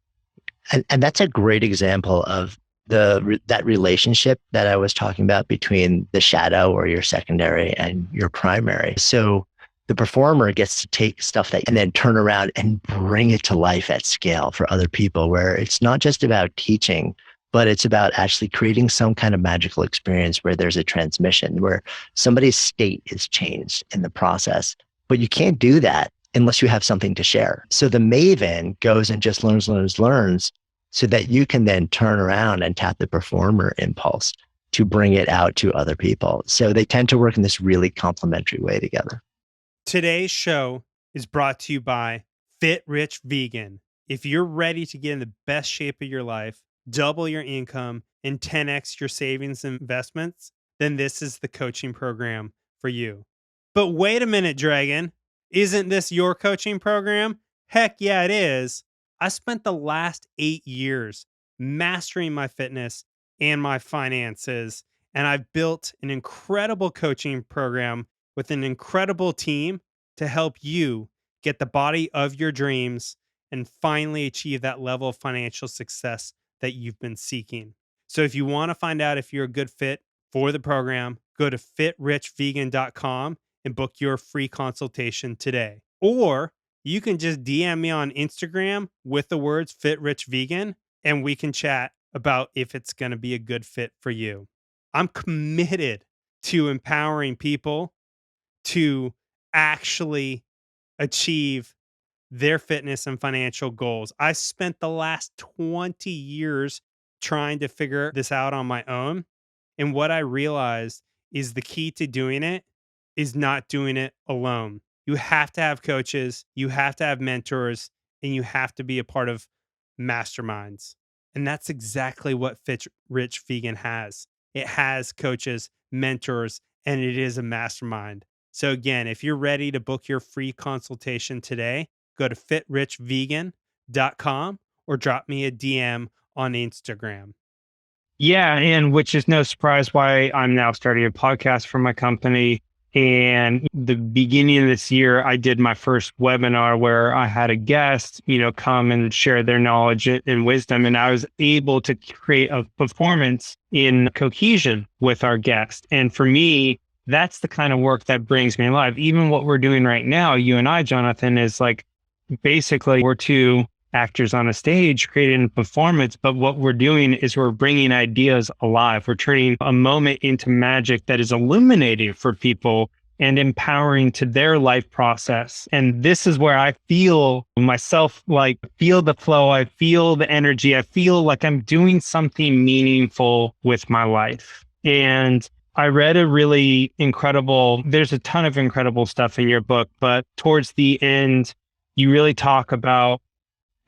And that's a great example of that relationship that I was talking about between the shadow or your secondary and your primary. So the performer gets to take stuff and then turn around and bring it to life at scale for other people, where it's not just about teaching, but it's about actually creating some kind of magical experience where there's a transmission, where somebody's state is changed in the process. But you can't do that unless you have something to share. So the maven goes and just learns, so that you can then turn around and tap the performer impulse to bring it out to other people. So they tend to work in this really complementary way together. Today's show is brought to you by Fit Rich Vegan. If you're ready to get in the best shape of your life, double your income, and 10x your savings and investments, then this is the coaching program for you. But wait a minute, Dragon. Isn't this your coaching program? Heck yeah, it is. I spent the last 8 years mastering my fitness and my finances, and I've built an incredible coaching program with an incredible team to help you get the body of your dreams and finally achieve that level of financial success that you've been seeking. So if you want to find out if you're a good fit for the program, go to fitrichvegan.com and book your free consultation today. Or you can just DM me on Instagram with the words Fit Rich Vegan, and we can chat about if it's going to be a good fit for you. I'm committed to empowering people to actually achieve their fitness and financial goals. I spent the last 20 years trying to figure this out on my own. And what I realized is the key to doing it is not doing it alone. You have to have coaches, you have to have mentors, and you have to be a part of masterminds. And that's exactly what Fit Rich Vegan has. It has coaches, mentors, and it is a mastermind. So again, if you're ready to book your free consultation today, go to fitrichvegan.com or drop me a DM on Instagram. Yeah, and which is no surprise why I'm now starting a podcast for my company. And the beginning of this year, I did my first webinar where I had a guest, come and share their knowledge and wisdom. And I was able to create a performance in cohesion with our guest. And for me, that's the kind of work that brings me alive. Even what we're doing right now, you and I, Jonathan, is like basically we're two actors on a stage creating a performance, but what we're doing is we're bringing ideas alive. We're turning a moment into magic that is illuminating for people and empowering to their life process. And this is where I feel myself, like feel the flow. I feel the energy. I feel like I'm doing something meaningful with my life. And I read there's a ton of incredible stuff in your book, but towards the end, you really talk about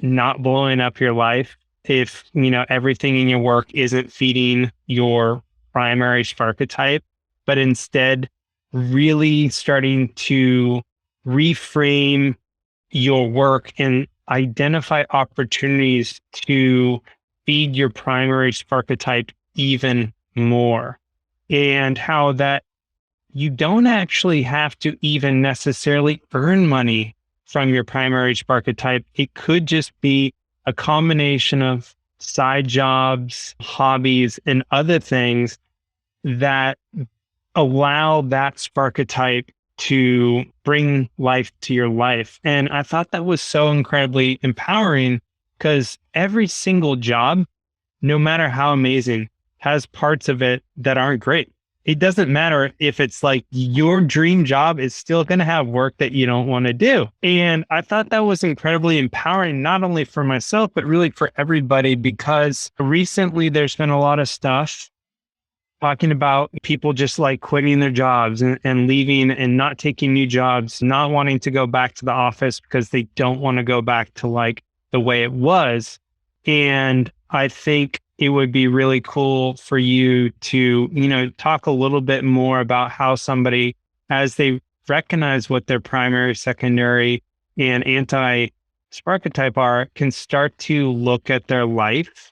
not blowing up your life if, everything in your work isn't feeding your primary archetype, but instead really starting to reframe your work and identify opportunities to feed your primary archetype even more. And how that you don't actually have to even necessarily earn money from your primary archetype. It could just be a combination of side jobs, hobbies, and other things that allow that archetype to bring life to your life. And I thought that was so incredibly empowering because every single job, no matter how amazing, has parts of it that aren't great. It doesn't matter if it's like your dream job is still going to have work that you don't want to do. And I thought that was incredibly empowering, not only for myself, but really for everybody, because recently there's been a lot of stuff talking about people just like quitting their jobs and leaving and not taking new jobs, not wanting to go back to the office because they don't want to go back to like the way it was. And I think it would be really cool for you to, talk a little bit more about how somebody, as they recognize what their primary, secondary, and anti-archetype are, can start to look at their life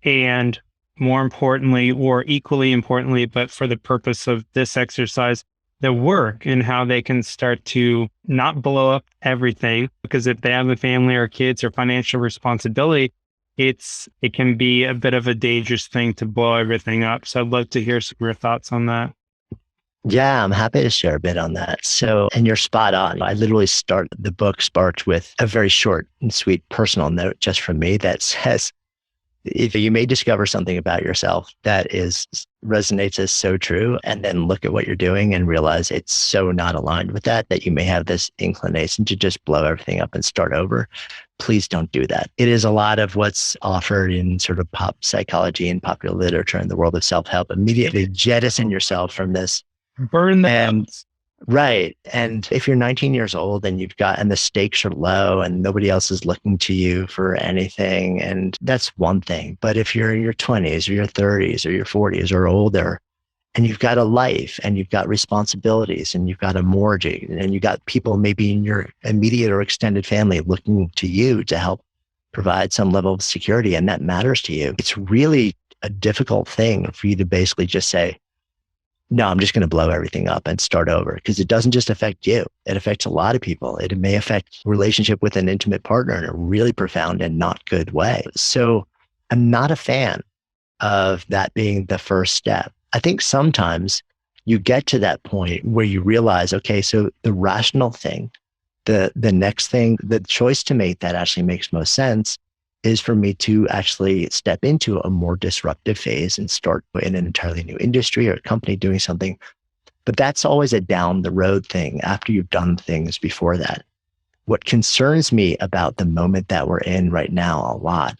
and more importantly, or equally importantly, but for the purpose of this exercise, the work and how they can start to not blow up everything. Because if they have a family or kids or financial responsibility, it can be a bit of a dangerous thing to blow everything up. So I'd love to hear some of your thoughts on that. Yeah, I'm happy to share a bit on that. So, and you're spot on. I literally start the book sparked with a very short and sweet personal note just from me that says, if you may discover something about yourself that resonates as so true, and then look at what you're doing and realize it's so not aligned with that you may have this inclination to just blow everything up and start over, please don't do that. It is a lot of what's offered in sort of pop psychology and popular literature in the world of self-help. Immediately jettison yourself from this. Burn the house. Right. And if you're 19 years old and and the stakes are low and nobody else is looking to you for anything, and that's one thing. But if you're in your 20s or your 30s or your 40s or older, and you've got a life and you've got responsibilities and you've got a mortgage and you've got people maybe in your immediate or extended family looking to you to help provide some level of security, and that matters to you, it's really a difficult thing for you to basically just say, no, I'm just going to blow everything up and start over, because it doesn't just affect you. It affects a lot of people. It may affect relationship with an intimate partner in a really profound and not good way. So I'm not a fan of that being the first step. I think sometimes you get to that point where you realize, okay, so the rational thing, the next thing, the choice to make that actually makes most sense is for me to actually step into a more disruptive phase and start in an entirely new industry or a company doing something. But that's always a down the road thing after you've done things before that. What concerns me about the moment that we're in right now a lot,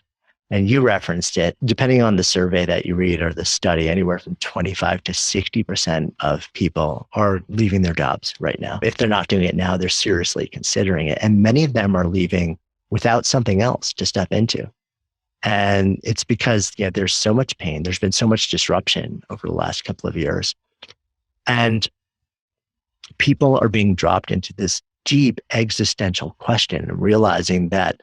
and you referenced it, depending on the survey that you read or the study, anywhere from 25 to 60% of people are leaving their jobs right now. If they're not doing it now, they're seriously considering it. And many of them are leaving without something else to step into. And it's because there's so much pain. There's been so much disruption over the last couple of years. And people are being dropped into this deep existential question, realizing that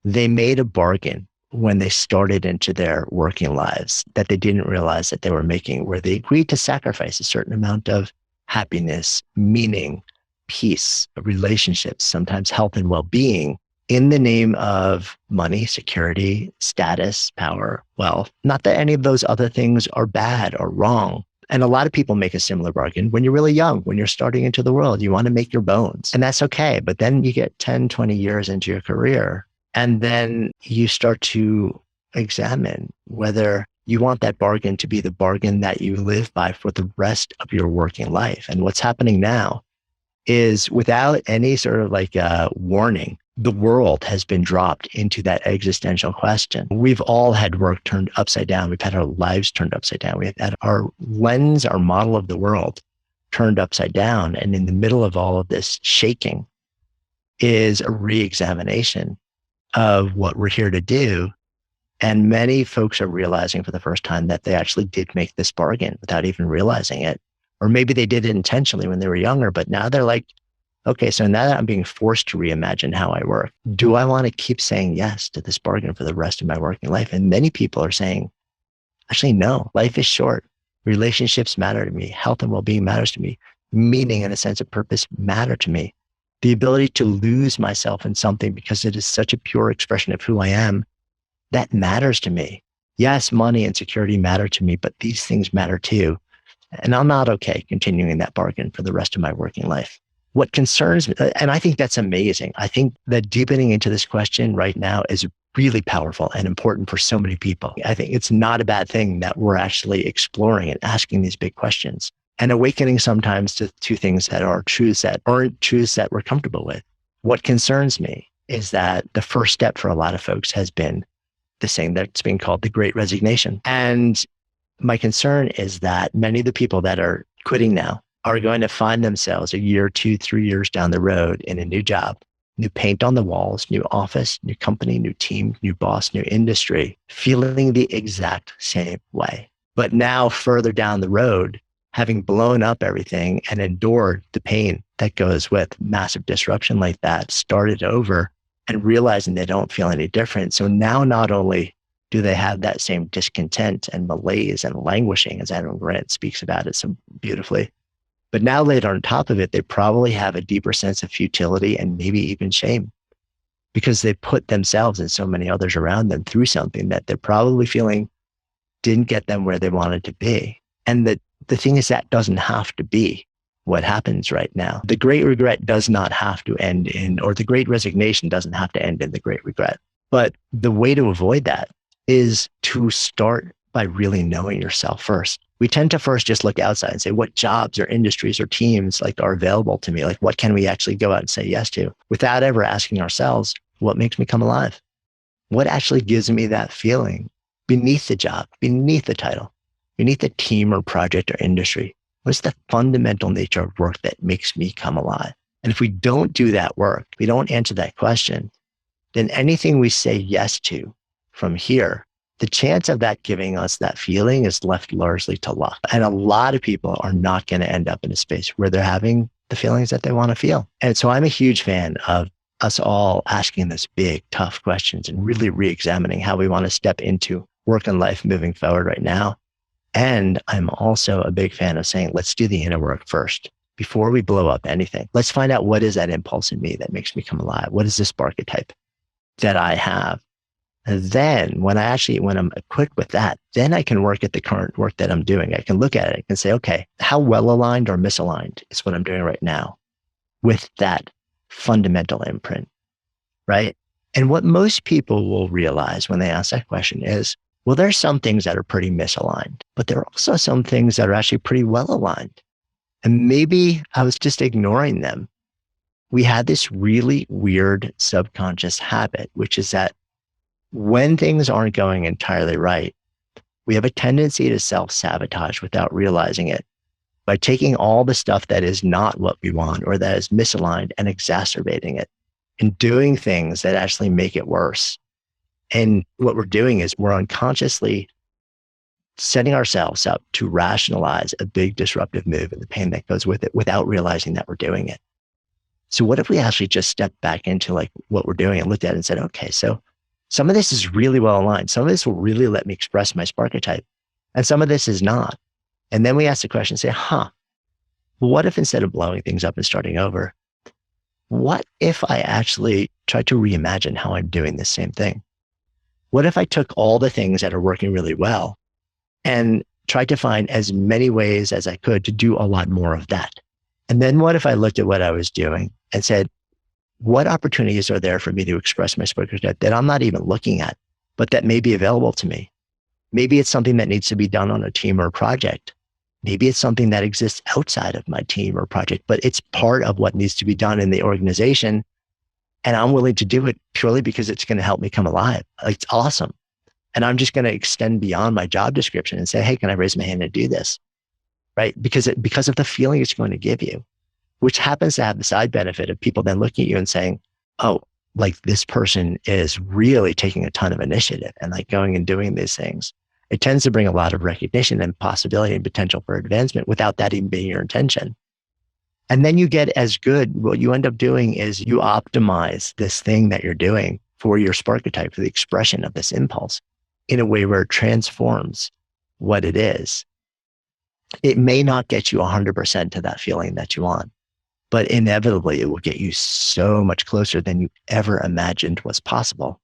they made a bargain when they started into their working lives that they didn't realize that they were making, where they agreed to sacrifice a certain amount of happiness, meaning, peace, relationships, sometimes health and well-being, in the name of money, security, status, power, wealth. Not that any of those other things are bad or wrong. And a lot of people make a similar bargain when you're really young, when you're starting into the world. You want to make your bones, and that's okay. But then you get 10, 20 years into your career, and then you start to examine whether you want that bargain to be the bargain that you live by for the rest of your working life. And what's happening now is, without any sort of warning, the world has been dropped into that existential question. We've all had work turned upside down. We've had our lives turned upside down. We've had our lens, our model of the world turned upside down. And in the middle of all of this shaking is a re-examination of what we're here to do. And many folks are realizing for the first time that they actually did make this bargain without even realizing it. Or maybe they did it intentionally when they were younger, but now they're like, okay, so now that I'm being forced to reimagine how I work, do I want to keep saying yes to this bargain for the rest of my working life? And many people are saying, actually, no, life is short. Relationships matter to me. Health and well-being matters to me. Meaning and a sense of purpose matter to me. The ability to lose myself in something because it is such a pure expression of who I am, that matters to me. Yes, money and security matter to me, but these things matter too. And I'm not okay continuing that bargain for the rest of my working life. What concerns me, and I think that's amazing. I think that deepening into this question right now is really powerful and important for so many people. I think it's not a bad thing that we're actually exploring and asking these big questions and awakening sometimes to things that are truths that aren't truths that we're comfortable with. What concerns me is that the first step for a lot of folks has been this thing that's being called the Great Resignation. And my concern is that many of the people that are quitting now are going to find themselves a year, 2, 3 years down the road in a new job, new paint on the walls, new office, new company, new team, new boss, new industry, feeling the exact same way. But now further down the road, having blown up everything and endured the pain that goes with massive disruption like that, started over and realizing they don't feel any different. So now not only do they have that same discontent and malaise and languishing, as Adam Grant speaks about it so beautifully, but now later on top of it, they probably have a deeper sense of futility and maybe even shame, because they put themselves and so many others around them through something that they're probably feeling didn't get them where they wanted to be. And the thing is, that doesn't have to be what happens right now. The great regret does not have to end or the great resignation doesn't have to end in the great regret. But the way to avoid that is to start by really knowing yourself first. We tend to first just look outside and say, what jobs or industries or teams are available to me? What can we actually go out and say yes to, without ever asking ourselves, what makes me come alive? What actually gives me that feeling beneath the job, beneath the title, beneath the team or project or industry? What's the fundamental nature of work that makes me come alive? And if we don't do that work, we don't answer that question, then anything we say yes to from here, the chance of that giving us that feeling is left largely to luck. And a lot of people are not going to end up in a space where they're having the feelings that they want to feel. And so I'm a huge fan of us all asking those big, tough questions and really re-examining how we want to step into work and life moving forward right now. And I'm also a big fan of saying, let's do the inner work first before we blow up anything. Let's find out, what is that impulse in me that makes me come alive? What is this archetype that I have? And then when I'm equipped with that, then I can work at the current work that I'm doing. I can look at it and say, okay, how well aligned or misaligned is what I'm doing right now with that fundamental imprint, right? And what most people will realize when they ask that question is, well, there's some things that are pretty misaligned, but there are also some things that are actually pretty well aligned. And maybe I was just ignoring them. We had this really weird subconscious habit, which is that when things aren't going entirely right, we have a tendency to self-sabotage without realizing it by taking all the stuff that is not what we want or that is misaligned and exacerbating it and doing things that actually make it worse. And what we're doing is we're unconsciously setting ourselves up to rationalize a big disruptive move and the pain that goes with it without realizing that we're doing it. So what if we actually just stepped back into like what we're doing and looked at it and said, okay, so some of this is really well aligned. Some of this will really let me express my archetype, and some of this is not. And then we ask the question, say, well, what if instead of blowing things up and starting over, what if I actually tried to reimagine how I'm doing this same thing? What if I took all the things that are working really well and tried to find as many ways as I could to do a lot more of that? And then what if I looked at what I was doing and said, what opportunities are there for me to express my archetype that I'm not even looking at, but that may be available to me? Maybe it's something that needs to be done on a team or a project. Maybe it's something that exists outside of my team or project, but it's part of what needs to be done in the organization. And I'm willing to do it purely because it's going to help me come alive. Like, it's awesome. And I'm just going to extend beyond my job description and say, hey, can I raise my hand and do this? Right? Because of the feeling it's going to give you, which happens to have the side benefit of people then looking at you and saying, oh, like this person is really taking a ton of initiative and like going and doing these things. It tends to bring a lot of recognition and possibility and potential for advancement without that even being your intention. And then you get as good. What you end up doing is you optimize this thing that you're doing for your archetype, for the expression of this impulse in a way where it transforms what it is. It may not get you 100% to that feeling that you want, but inevitably it will get you so much closer than you ever imagined was possible.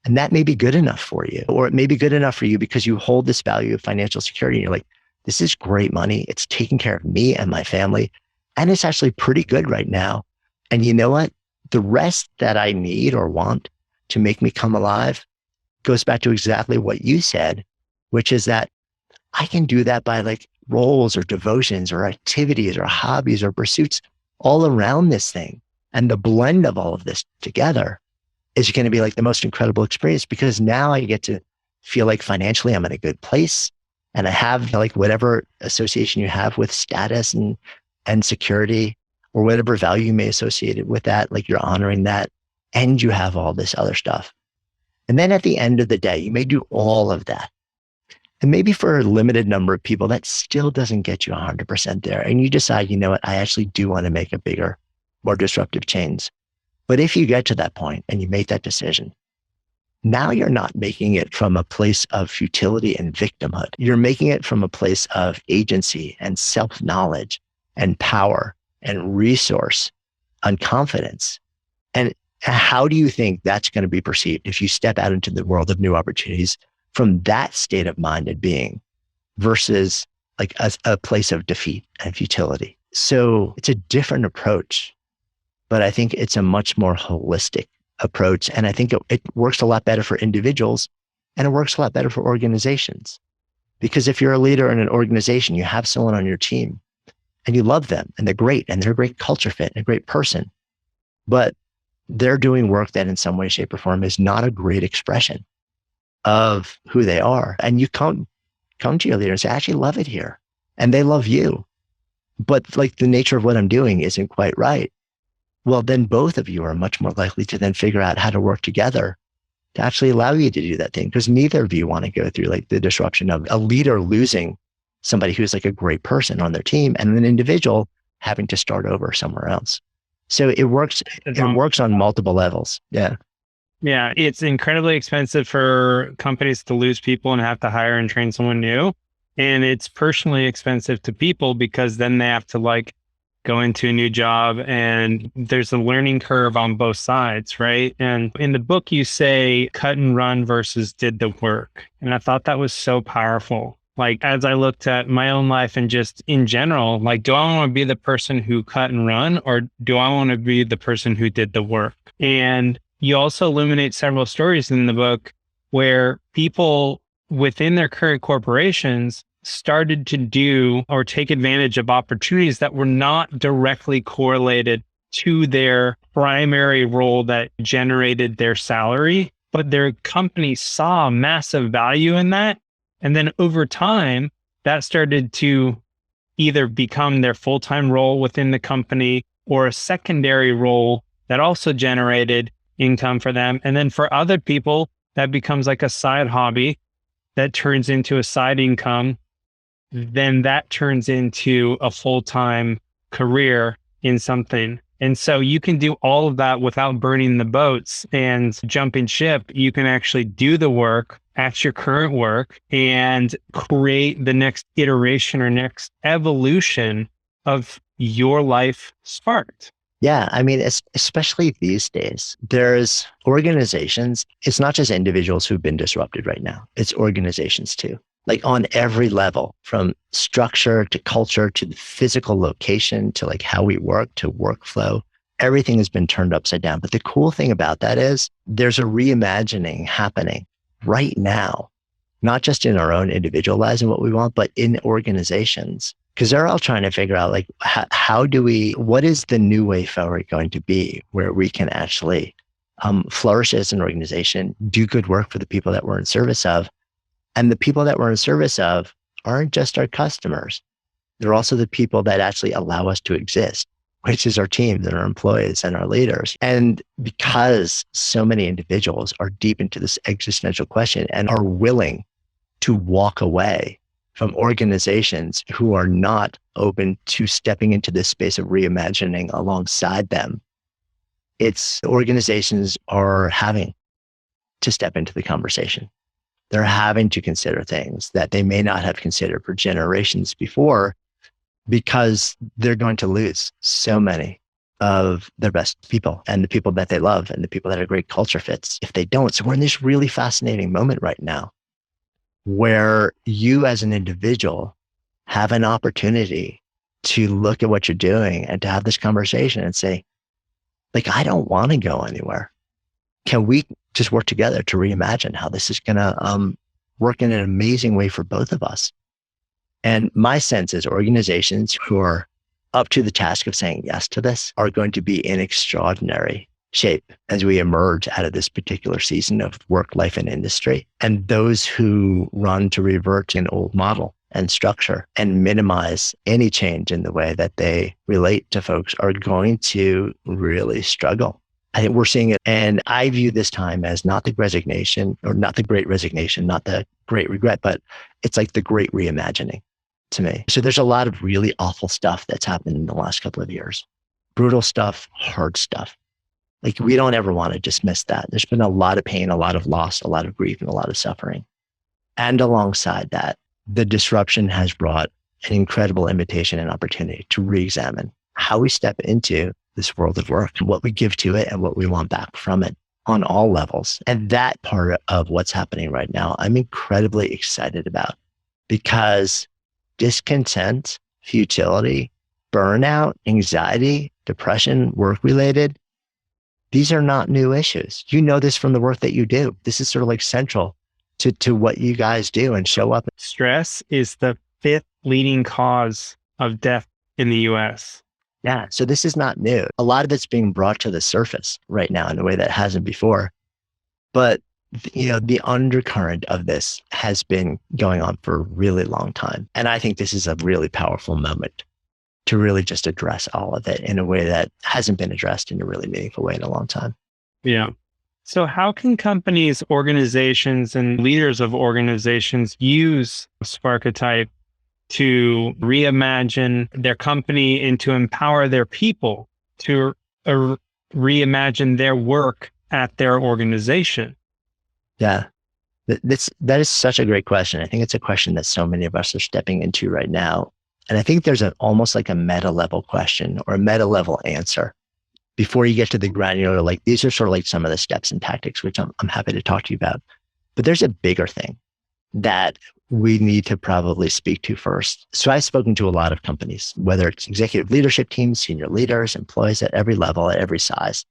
And that may be good enough for you, or it may be good enough for you because you hold this value of financial security and you're like, this is great money. It's taking care of me and my family. And it's actually pretty good right now. And you know what? The rest that I need or want to make me come alive goes back to exactly what you said, which is that I can do that by like roles or devotions or activities or hobbies or pursuits all around this thing. And the blend of all of this together is going to be like the most incredible experience, because now I get to feel like financially I'm in a good place. And I have like whatever association you have with status and security or whatever value you may associate it with that, like you're honoring that, and you have all this other stuff. And then at the end of the day, you may do all of that. And maybe for a limited number of people, that still doesn't get you 100% there. And you decide, you know what, I actually do want to make a bigger, more disruptive change. But if you get to that point and you make that decision, now you're not making it from a place of futility and victimhood. You're making it from a place of agency and self-knowledge and power and resource and confidence. And how do you think that's going to be perceived if you step out into the world of new opportunities from that state of mind and being versus like a place of defeat and futility? So it's a different approach, but I think it's a much more holistic approach. And I think it works a lot better for individuals and it works a lot better for organizations. Because if you're a leader in an organization, you have someone on your team and you love them and they're great and they're a great culture fit and a great person, but they're doing work that in some way, shape, or form is not a great expression of who they are. And you come to your leader and say, I actually love it here. And they love you. but like the nature of what I'm doing isn't quite right. Well, then both of you are much more likely to then figure out how to work together to actually allow you to do that thing, because neither of you want to go through like the disruption of a leader losing somebody who's like a great person on their team and an individual having to start over somewhere else. So it works on multiple levels. Yeah. Yeah, it's incredibly expensive for companies to lose people and have to hire and train someone new. And it's personally expensive to people because then they have to like go into a new job and there's a learning curve on both sides, right? And in the book, you say cut and run versus did the work. And I thought that was so powerful. Like, as I looked at my own life and just in general, like, do I want to be the person who cut and run, or do I want to be the person who did the work? And you also illuminate several stories in the book where people within their current corporations started to do or take advantage of opportunities that were not directly correlated to their primary role that generated their salary, but their company saw massive value in that. And then over time, that started to either become their full-time role within the company or a secondary role that also generated income for them. And then for other people, that becomes like a side hobby that turns into a side income. Then that turns into a full-time career in something. And so you can do all of that without burning the boats and jumping ship. You can actually do the work at your current work and create the next iteration or next evolution of your life sparked. Yeah. I mean, especially these days, there's organizations. It's not just individuals who've been disrupted right now. It's organizations too. Like on every level, from structure to culture to the physical location to like how we work to workflow, everything has been turned upside down. But the cool thing about that is there's a reimagining happening right now, not just in our own individual lives and what we want, but in organizations, because they're all trying to figure out like, what is the new way forward going to be where we can actually flourish as an organization, do good work for the people that we're in service of. And the people that we're in service of aren't just our customers. They're also the people that actually allow us to exist, which is our teams and our employees and our leaders. And because so many individuals are deep into this existential question and are willing to walk away from organizations who are not open to stepping into this space of reimagining alongside them, it's organizations are having to step into the conversation. They're having to consider things that they may not have considered for generations before, because they're going to lose so many of their best people and the people that they love and the people that are great culture fits if they don't. So we're in this really fascinating moment right now where you as an individual have an opportunity to look at what you're doing and to have this conversation and say, like, I don't want to go anywhere. Can we just work together to reimagine how this is going to work in an amazing way for both of us? And my sense is organizations who are up to the task of saying yes to this are going to be in extraordinary shape as we emerge out of this particular season of work, life, and industry. And those who run to revert an old model and structure and minimize any change in the way that they relate to folks are going to really struggle. I think we're seeing it. And I view this time as not the resignation, or not the great resignation, not the great regret, but it's like the great reimagining to me. So there's a lot of really awful stuff that's happened in the last couple of years. Brutal stuff, hard stuff. Like, we don't ever want to dismiss that. There's been a lot of pain, a lot of loss, a lot of grief, and a lot of suffering. And alongside that, the disruption has brought an incredible invitation and opportunity to re-examine how we step into this world of work and what we give to it and what we want back from it on all levels. And that part of what's happening right now, I'm incredibly excited about, because discontent, futility, burnout, anxiety, depression, work-related, these are not new issues. You know this from the work that you do. This is sort of like central to what you guys do and show up. Stress is the 5th leading cause of death in the US. Yeah. So this is not new. A lot of it's being brought to the surface right now in a way that hasn't before. But the undercurrent of this has been going on for a really long time. And I think this is a really powerful moment to really just address all of it in a way that hasn't been addressed in a really meaningful way in a long time. Yeah. So how can companies, organizations, and leaders of organizations use Sparketype to reimagine their company and to empower their people to reimagine their work at their organization? Yeah. That is such a great question. I think it's a question that so many of us are stepping into right now. And I think there's almost like a meta level question or a meta level answer before you get to the granular. Like, these are sort of like some of the steps and tactics, which I'm happy to talk to you about. But there's a bigger thing that we need to probably speak to first. So I've spoken to a lot of companies, whether it's executive leadership teams, senior leaders, employees at every level, at every size.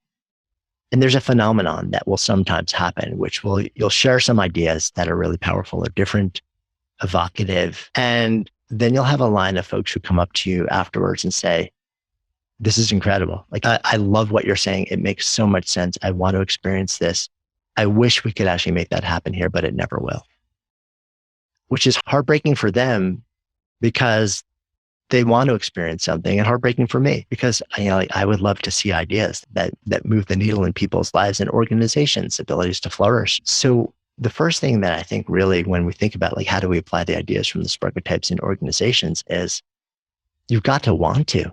And there's a phenomenon that will sometimes happen, which you'll share some ideas that are really powerful or different, evocative. And then you'll have a line of folks who come up to you afterwards and say, this is incredible. Like, I love what you're saying. It makes so much sense. I want to experience this. I wish we could actually make that happen here, but it never will. Which is heartbreaking for them because they want to experience something, and heartbreaking for me because I would love to see ideas that move the needle in people's lives and organizations' abilities to flourish. So the first thing that I think really, when we think about like, how do we apply the ideas from the Sparketypes in organizations, is you've got to want to.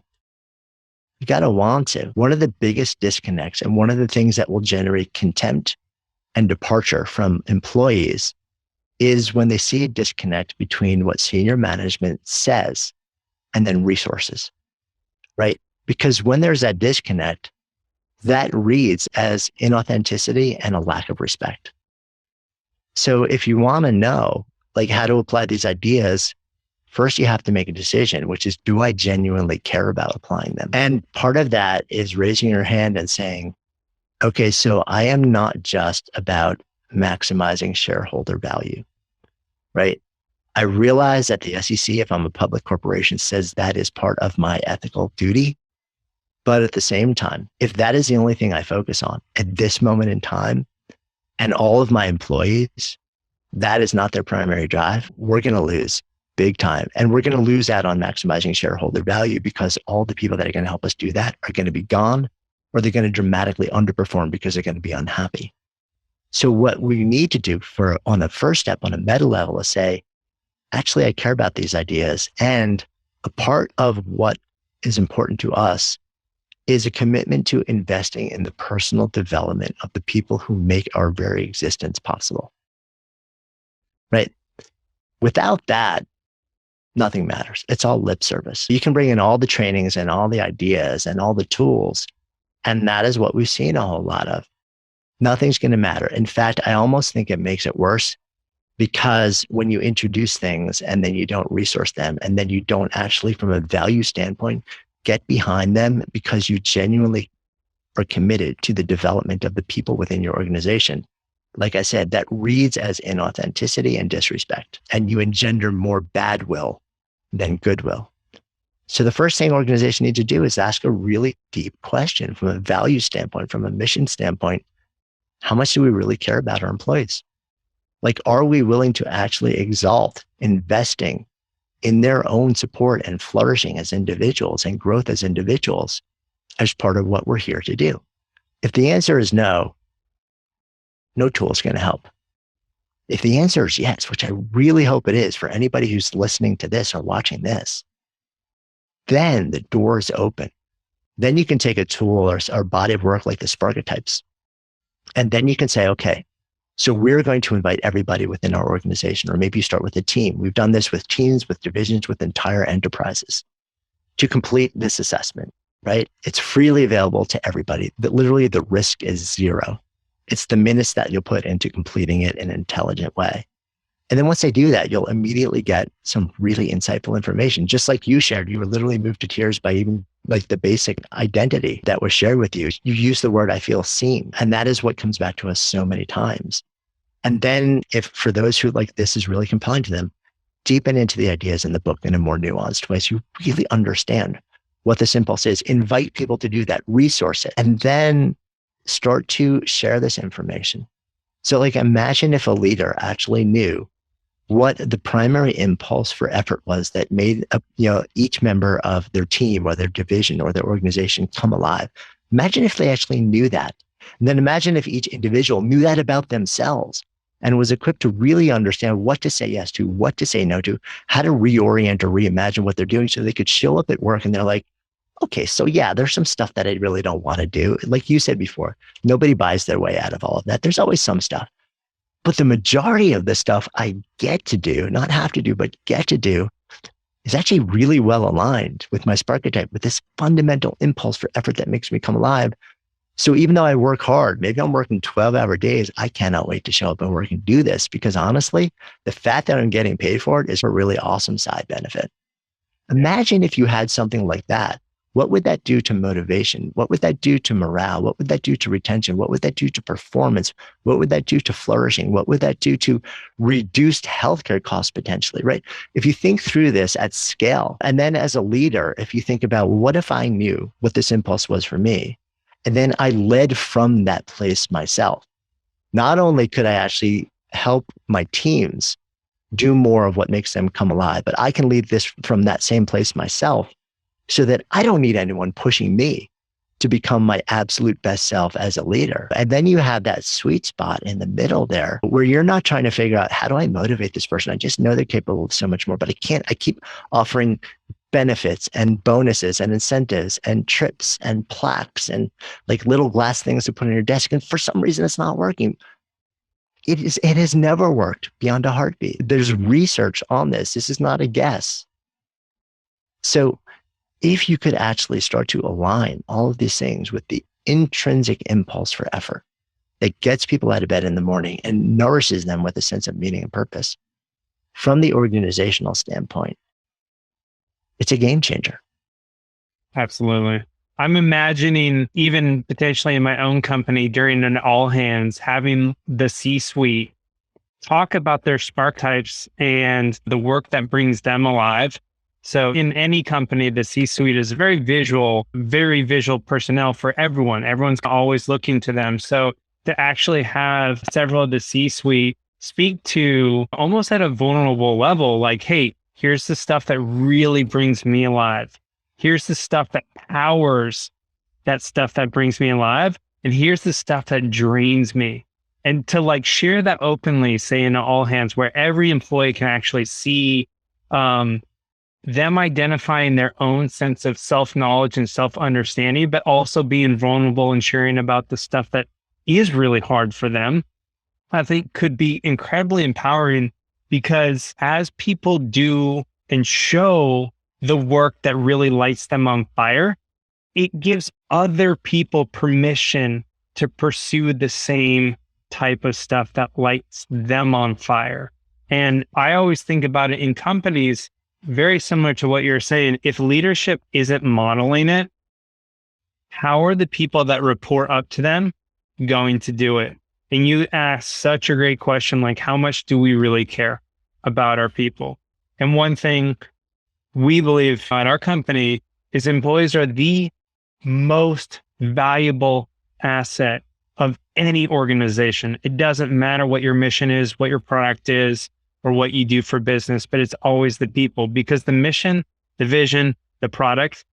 You got to want to. One of the biggest disconnects and one of the things that will generate contempt and departure from employees is when they see a disconnect between what senior management says and then resources, right? Because when there's that disconnect, that reads as inauthenticity and a lack of respect. So if you want to know like how to apply these ideas, first you have to make a decision, which is, do I genuinely care about applying them? And part of that is raising your hand and saying, okay, so I am not just about maximizing shareholder value, right? I realize that the SEC, if I'm a public corporation, says that is part of my ethical duty. But at the same time, if that is the only thing I focus on at this moment in time, and all of my employees, that is not their primary drive, we're going to lose big time. And we're going to lose out on maximizing shareholder value because all the people that are going to help us do that are going to be gone, or they're going to dramatically underperform because they're going to be unhappy. So what we need to do on the first step, on a meta level, is say, actually, I care about these ideas. And a part of what is important to us is a commitment to investing in the personal development of the people who make our very existence possible, right? Without that, nothing matters. It's all lip service. You can bring in all the trainings and all the ideas and all the tools, and that is what we've seen a whole lot of. Nothing's going to matter. In fact, I almost think it makes it worse, because when you introduce things and then you don't resource them, and then you don't actually, from a value standpoint, get behind them because you genuinely are committed to the development of the people within your organization, like I said, that reads as inauthenticity and disrespect, and you engender more bad will than goodwill. So the first thing organization needs to do is ask a really deep question from a value standpoint, from a mission standpoint. How much do we really care about our employees? Like, are we willing to actually exalt investing in their own support and flourishing as individuals and growth as individuals as part of what we're here to do? If the answer is no, no tool is going to help. If the answer is yes, which I really hope it is for anybody who's listening to this or watching this, then the door is open. Then you can take a tool or body of work like the Sparketypes, and then you can say, okay, so we're going to invite everybody within our organization, or maybe you start with a team. We've done this with teams, with divisions, with entire enterprises, to complete this assessment, right? It's freely available to everybody. But literally the risk is zero. It's the minutes that you'll put into completing it in an intelligent way. And then once they do that, you'll immediately get some really insightful information. Just like you shared, you were literally moved to tears by even like the basic identity that was shared with you. You use the word, I feel seen. And that is what comes back to us so many times. And then if for those who like this is really compelling to them, deepen into the ideas in the book in a more nuanced way so you really understand what this impulse is. Invite people to do that, resource it, and then start to share this information. So like imagine if a leader actually knew what the primary impulse for effort was that made each member of their team or their division or their organization come alive. Imagine if they actually knew that. And then imagine if each individual knew that about themselves and was equipped to really understand what to say yes to, what to say no to, how to reorient or reimagine what they're doing so they could show up at work and they're like, okay, so yeah, there's some stuff that I really don't want to do. Like you said before, nobody buys their way out of all of that. There's always some stuff. But the majority of the stuff I get to do, not have to do, but get to do, is actually really well aligned with my Sparketype, with this fundamental impulse for effort that makes me come alive. So even though I work hard, maybe I'm working 12-hour days, I cannot wait to show up and work and do this because honestly, the fact that I'm getting paid for it is a really awesome side benefit. Imagine if you had something like that. What would that do to motivation? What would that do to morale? What would that do to retention? What would that do to performance? What would that do to flourishing? What would that do to reduced healthcare costs potentially, right? If you think through this at scale, and then as a leader, if you think about what if I knew what this impulse was for me, and then I led from that place myself, not only could I actually help my teams do more of what makes them come alive, but I can lead this from that same place myself, so that I don't need anyone pushing me to become my absolute best self as a leader. And then you have that sweet spot in the middle there where you're not trying to figure out, how do I motivate this person? I just know they're capable of so much more, but I can't. I keep offering benefits and bonuses and incentives and trips and plaques and like little glass things to put on your desk. And for some reason, it's not working. It has never worked beyond a heartbeat. There's research on this. This is not a guess. So if you could actually start to align all of these things with the intrinsic impulse for effort that gets people out of bed in the morning and nourishes them with a sense of meaning and purpose, from the organizational standpoint, it's a game changer. Absolutely. I'm imagining even potentially in my own company during an all hands, having the C-suite talk about their spark types and the work that brings them alive. So in any company, the C-suite is very visual personnel for everyone. Everyone's always looking to them. So to actually have several of the C-suite speak to almost at a vulnerable level, like, hey, here's the stuff that really brings me alive. Here's the stuff that powers that stuff that brings me alive. And here's the stuff that drains me. And to like share that openly, say in all hands, where every employee can actually see them identifying their own sense of self-knowledge and self-understanding, but also being vulnerable and sharing about the stuff that is really hard for them, I think could be incredibly empowering, because as people do and show the work that really lights them on fire, it gives other people permission to pursue the same type of stuff that lights them on fire. And I always think about it in companies, very similar to what you're saying. If leadership isn't modeling it, how are the people that report up to them going to do it? And you ask such a great question, like, how much do we really care about our people? And one thing we believe at our company is employees are the most valuable asset of any organization. It doesn't matter what your mission is, what your product is, or what you do for business, but it's always the people, because the mission, the vision, the product,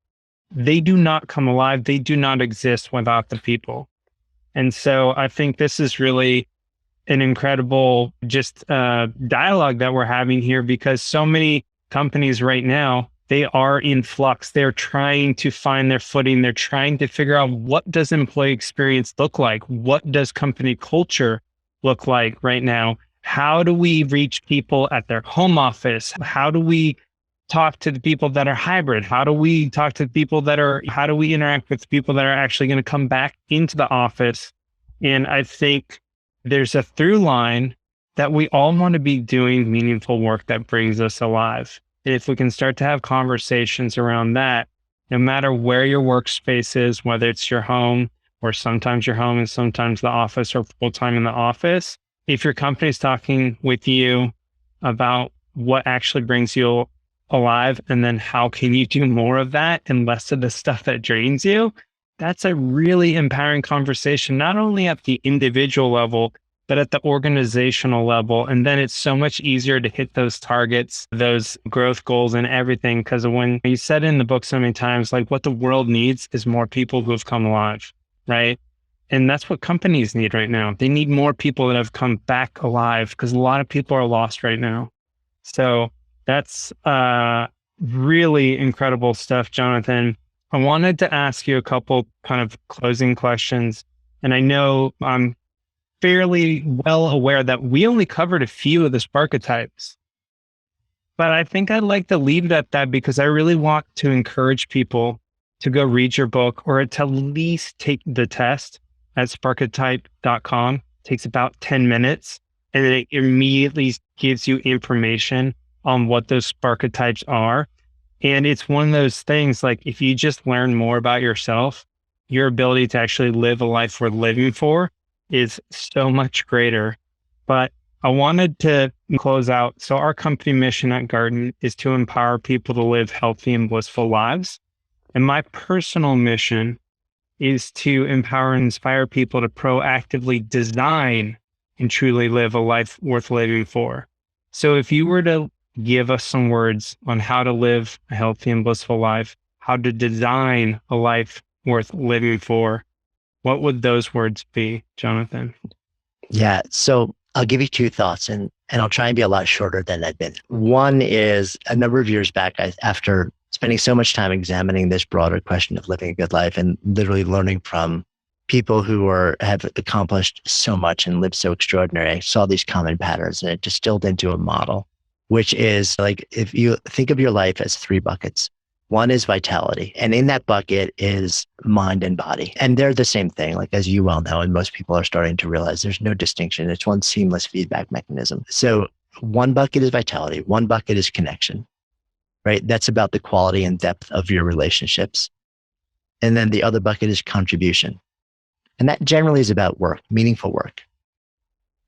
they do not come alive. They do not exist without the people. And so I think this is really an incredible dialogue that we're having here, because so many companies right now, they are in flux. They're trying to find their footing. They're trying to figure out, what does employee experience look like? What does company culture look like right now? How do we reach people at their home office? How do we talk to the people that are hybrid? How do we talk to people how do we interact with people that are actually going to come back into the office? And I think there's a through line that we all want to be doing meaningful work that brings us alive. And if we can start to have conversations around that, no matter where your workspace is, whether it's your home, or sometimes your home and sometimes the office, or full-time in the office, if your company's talking with you about what actually brings you alive, and then how can you do more of that and less of the stuff that drains you, that's a really empowering conversation, not only at the individual level, but at the organizational level. And then it's so much easier to hit those targets, those growth goals and everything. Because when you said in the book so many times, like what the world needs is more people who have come alive, right? And that's what companies need right now. They need more people that have come back alive because a lot of people are lost right now. So that's really incredible stuff, Jonathan. I wanted to ask you a couple kind of closing questions. And I know I'm fairly well aware that we only covered a few of the Sparketypes. But I think I'd like to leave it at that because I really want to encourage people to go read your book or to at least take the test at sparketype.com. It takes about 10 minutes and it immediately gives you information on what those Sparketypes are. And it's one of those things, like if you just learn more about yourself, your ability to actually live a life worth living for is so much greater. But I wanted to close out. So our company mission at Garden is to empower people to live healthy and blissful lives. And my personal mission is to empower and inspire people to proactively design and truly live a life worth living for. So if you were to give us some words on how to live a healthy and blissful life, how to design a life worth living for, what would those words be, Jonathan? Yeah. So I'll give you two thoughts and I'll try and be a lot shorter than I've been. One is a number of years back, after spending so much time examining this broader question of living a good life and literally learning from people who have accomplished so much and lived so extraordinary, I saw these common patterns and it distilled into a model, which is like, if you think of your life as three buckets, one is vitality. And in that bucket is mind and body. And they're the same thing, like as you well know, and most people are starting to realize there's no distinction. It's one seamless feedback mechanism. So one bucket is vitality. One bucket is connection, right? That's about the quality and depth of your relationships. And then the other bucket is contribution. And that generally is about work, meaningful work.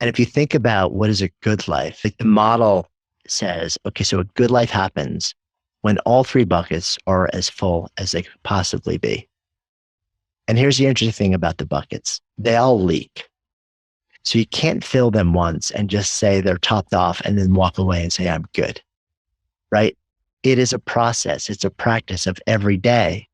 And if you think about what is a good life, the model says, okay, so a good life happens when all three buckets are as full as they could possibly be. And here's the interesting thing about the buckets. They all leak. So you can't fill them once and just say they're topped off and then walk away and say, I'm good, right? It is a process. It's a practice of every day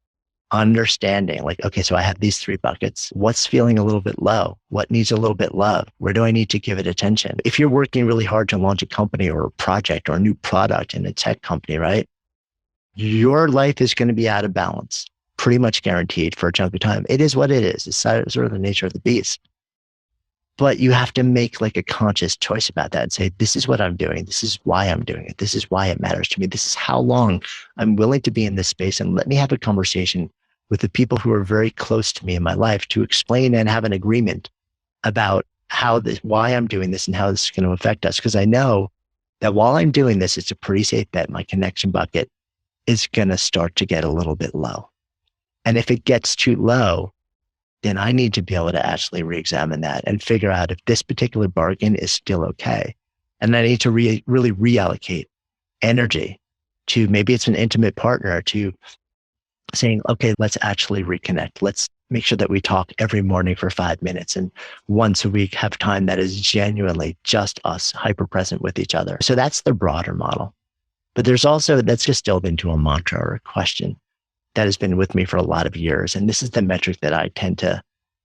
understanding, like, okay, so I have these three buckets. What's feeling a little bit low? What needs a little bit love? Where do I need to give it attention? If you're working really hard to launch a company or a project or a new product in a tech company, right? Your life is going to be out of balance, pretty much guaranteed for a chunk of time. It is what it is. It's sort of the nature of the beast. But you have to make like a conscious choice about that and say, this is what I'm doing. This is why I'm doing it. This is why it matters to me. This is how long I'm willing to be in this space. And let me have a conversation with the people who are very close to me in my life to explain and have an agreement about why I'm doing this and how this is going to affect us. Because I know that while I'm doing this, it's a pretty safe bet my connection bucket is going to start to get a little bit low. And if it gets too low, then I need to be able to actually re-examine that and figure out if this particular bargain is still okay. And I need to really reallocate energy to, maybe it's an intimate partner, to saying, okay, let's actually reconnect. Let's make sure that we talk every morning for 5 minutes and once a week have time that is genuinely just us, hyper present with each other. So that's the broader model. But there's also, that's distilled into a mantra or a question that has been with me for a lot of years. And this is the metric that I tend to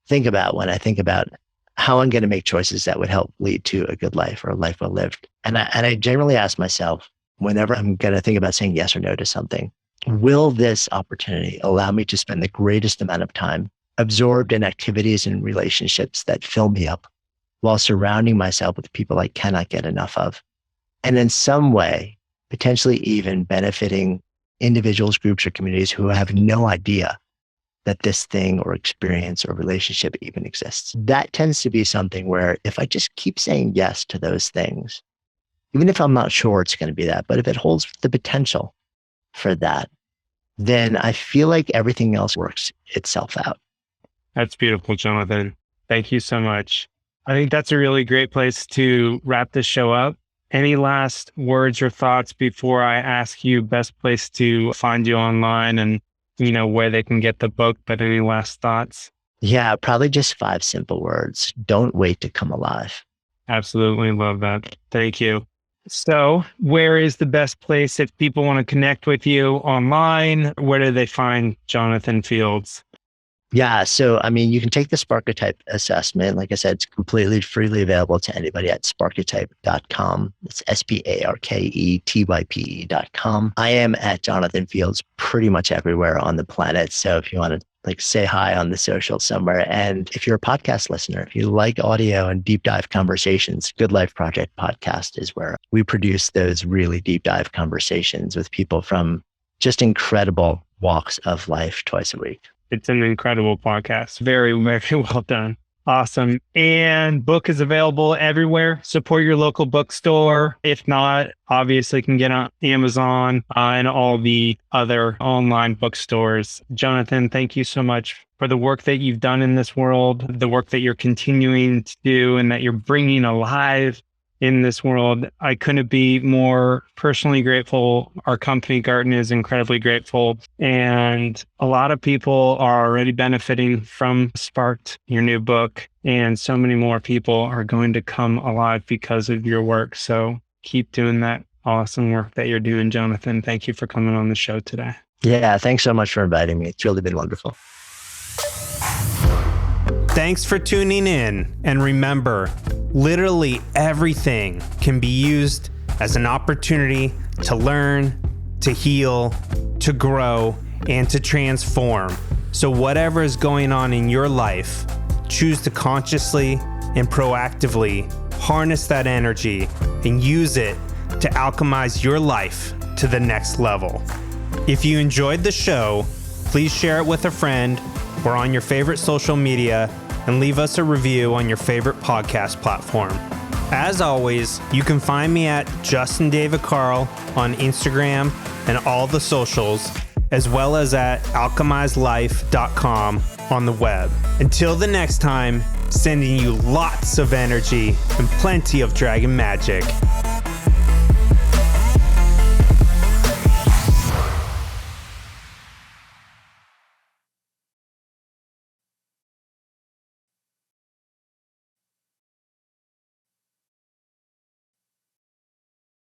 think about when I think about how I'm going to make choices that would help lead to a good life or a life well lived. And I generally ask myself, whenever I'm going to think about saying yes or no to something, will this opportunity allow me to spend the greatest amount of time absorbed in activities and relationships that fill me up while surrounding myself with people I cannot get enough of? And in some way, potentially even benefiting individuals, groups, or communities who have no idea that this thing or experience or relationship even exists. That tends to be something where if I just keep saying yes to those things, even if I'm not sure it's going to be that, but if it holds the potential for that, then I feel like everything else works itself out. That's beautiful, Jonathan. Thank you so much. I think that's a really great place to wrap this show up. Any last words or thoughts before I ask you best place to find you online and, where they can get the book, but any last thoughts? Yeah, probably just 5 simple words. Don't wait to come alive. Absolutely love that. Thank you. So, where is the best place if people want to connect with you online? Where do they find Jonathan Fields? Yeah. So, I mean, you can take the Sparketype assessment. Like I said, it's completely freely available to anybody at sparketype.com. It's SPARKETYPE.com. I am at Jonathan Fields pretty much everywhere on the planet. So if you want to say hi on the social somewhere. And if you're a podcast listener, if you like audio and deep dive conversations, Good Life Project podcast is where we produce those really deep dive conversations with people from just incredible walks of life twice a week. It's an incredible podcast. Very, very well done. Awesome. And book is available everywhere. Support your local bookstore. If not, obviously you can get on Amazon and all the other online bookstores. Jonathan, thank you so much for the work that you've done in this world, the work that you're continuing to do and that you're bringing alive in this world. I couldn't be more personally grateful. Our company, Garden, is incredibly grateful. And a lot of people are already benefiting from Sparked, your new book. And so many more people are going to come alive because of your work. So keep doing that awesome work that you're doing, Jonathan. Thank you for coming on the show today. Yeah, thanks so much for inviting me. It's really been wonderful. Thanks for tuning in. And remember, literally everything can be used as an opportunity to learn, to heal, to grow, and to transform. So whatever is going on in your life, choose to consciously and proactively harness that energy and use it to alchemize your life to the next level. If you enjoyed the show, please share it with a friend or on your favorite social media and leave us a review on your favorite podcast platform. As always, you can find me at Justin David Carl on Instagram and all the socials, as well as at alchemizelife.com on the web. Until the next time, sending you lots of energy and plenty of dragon magic.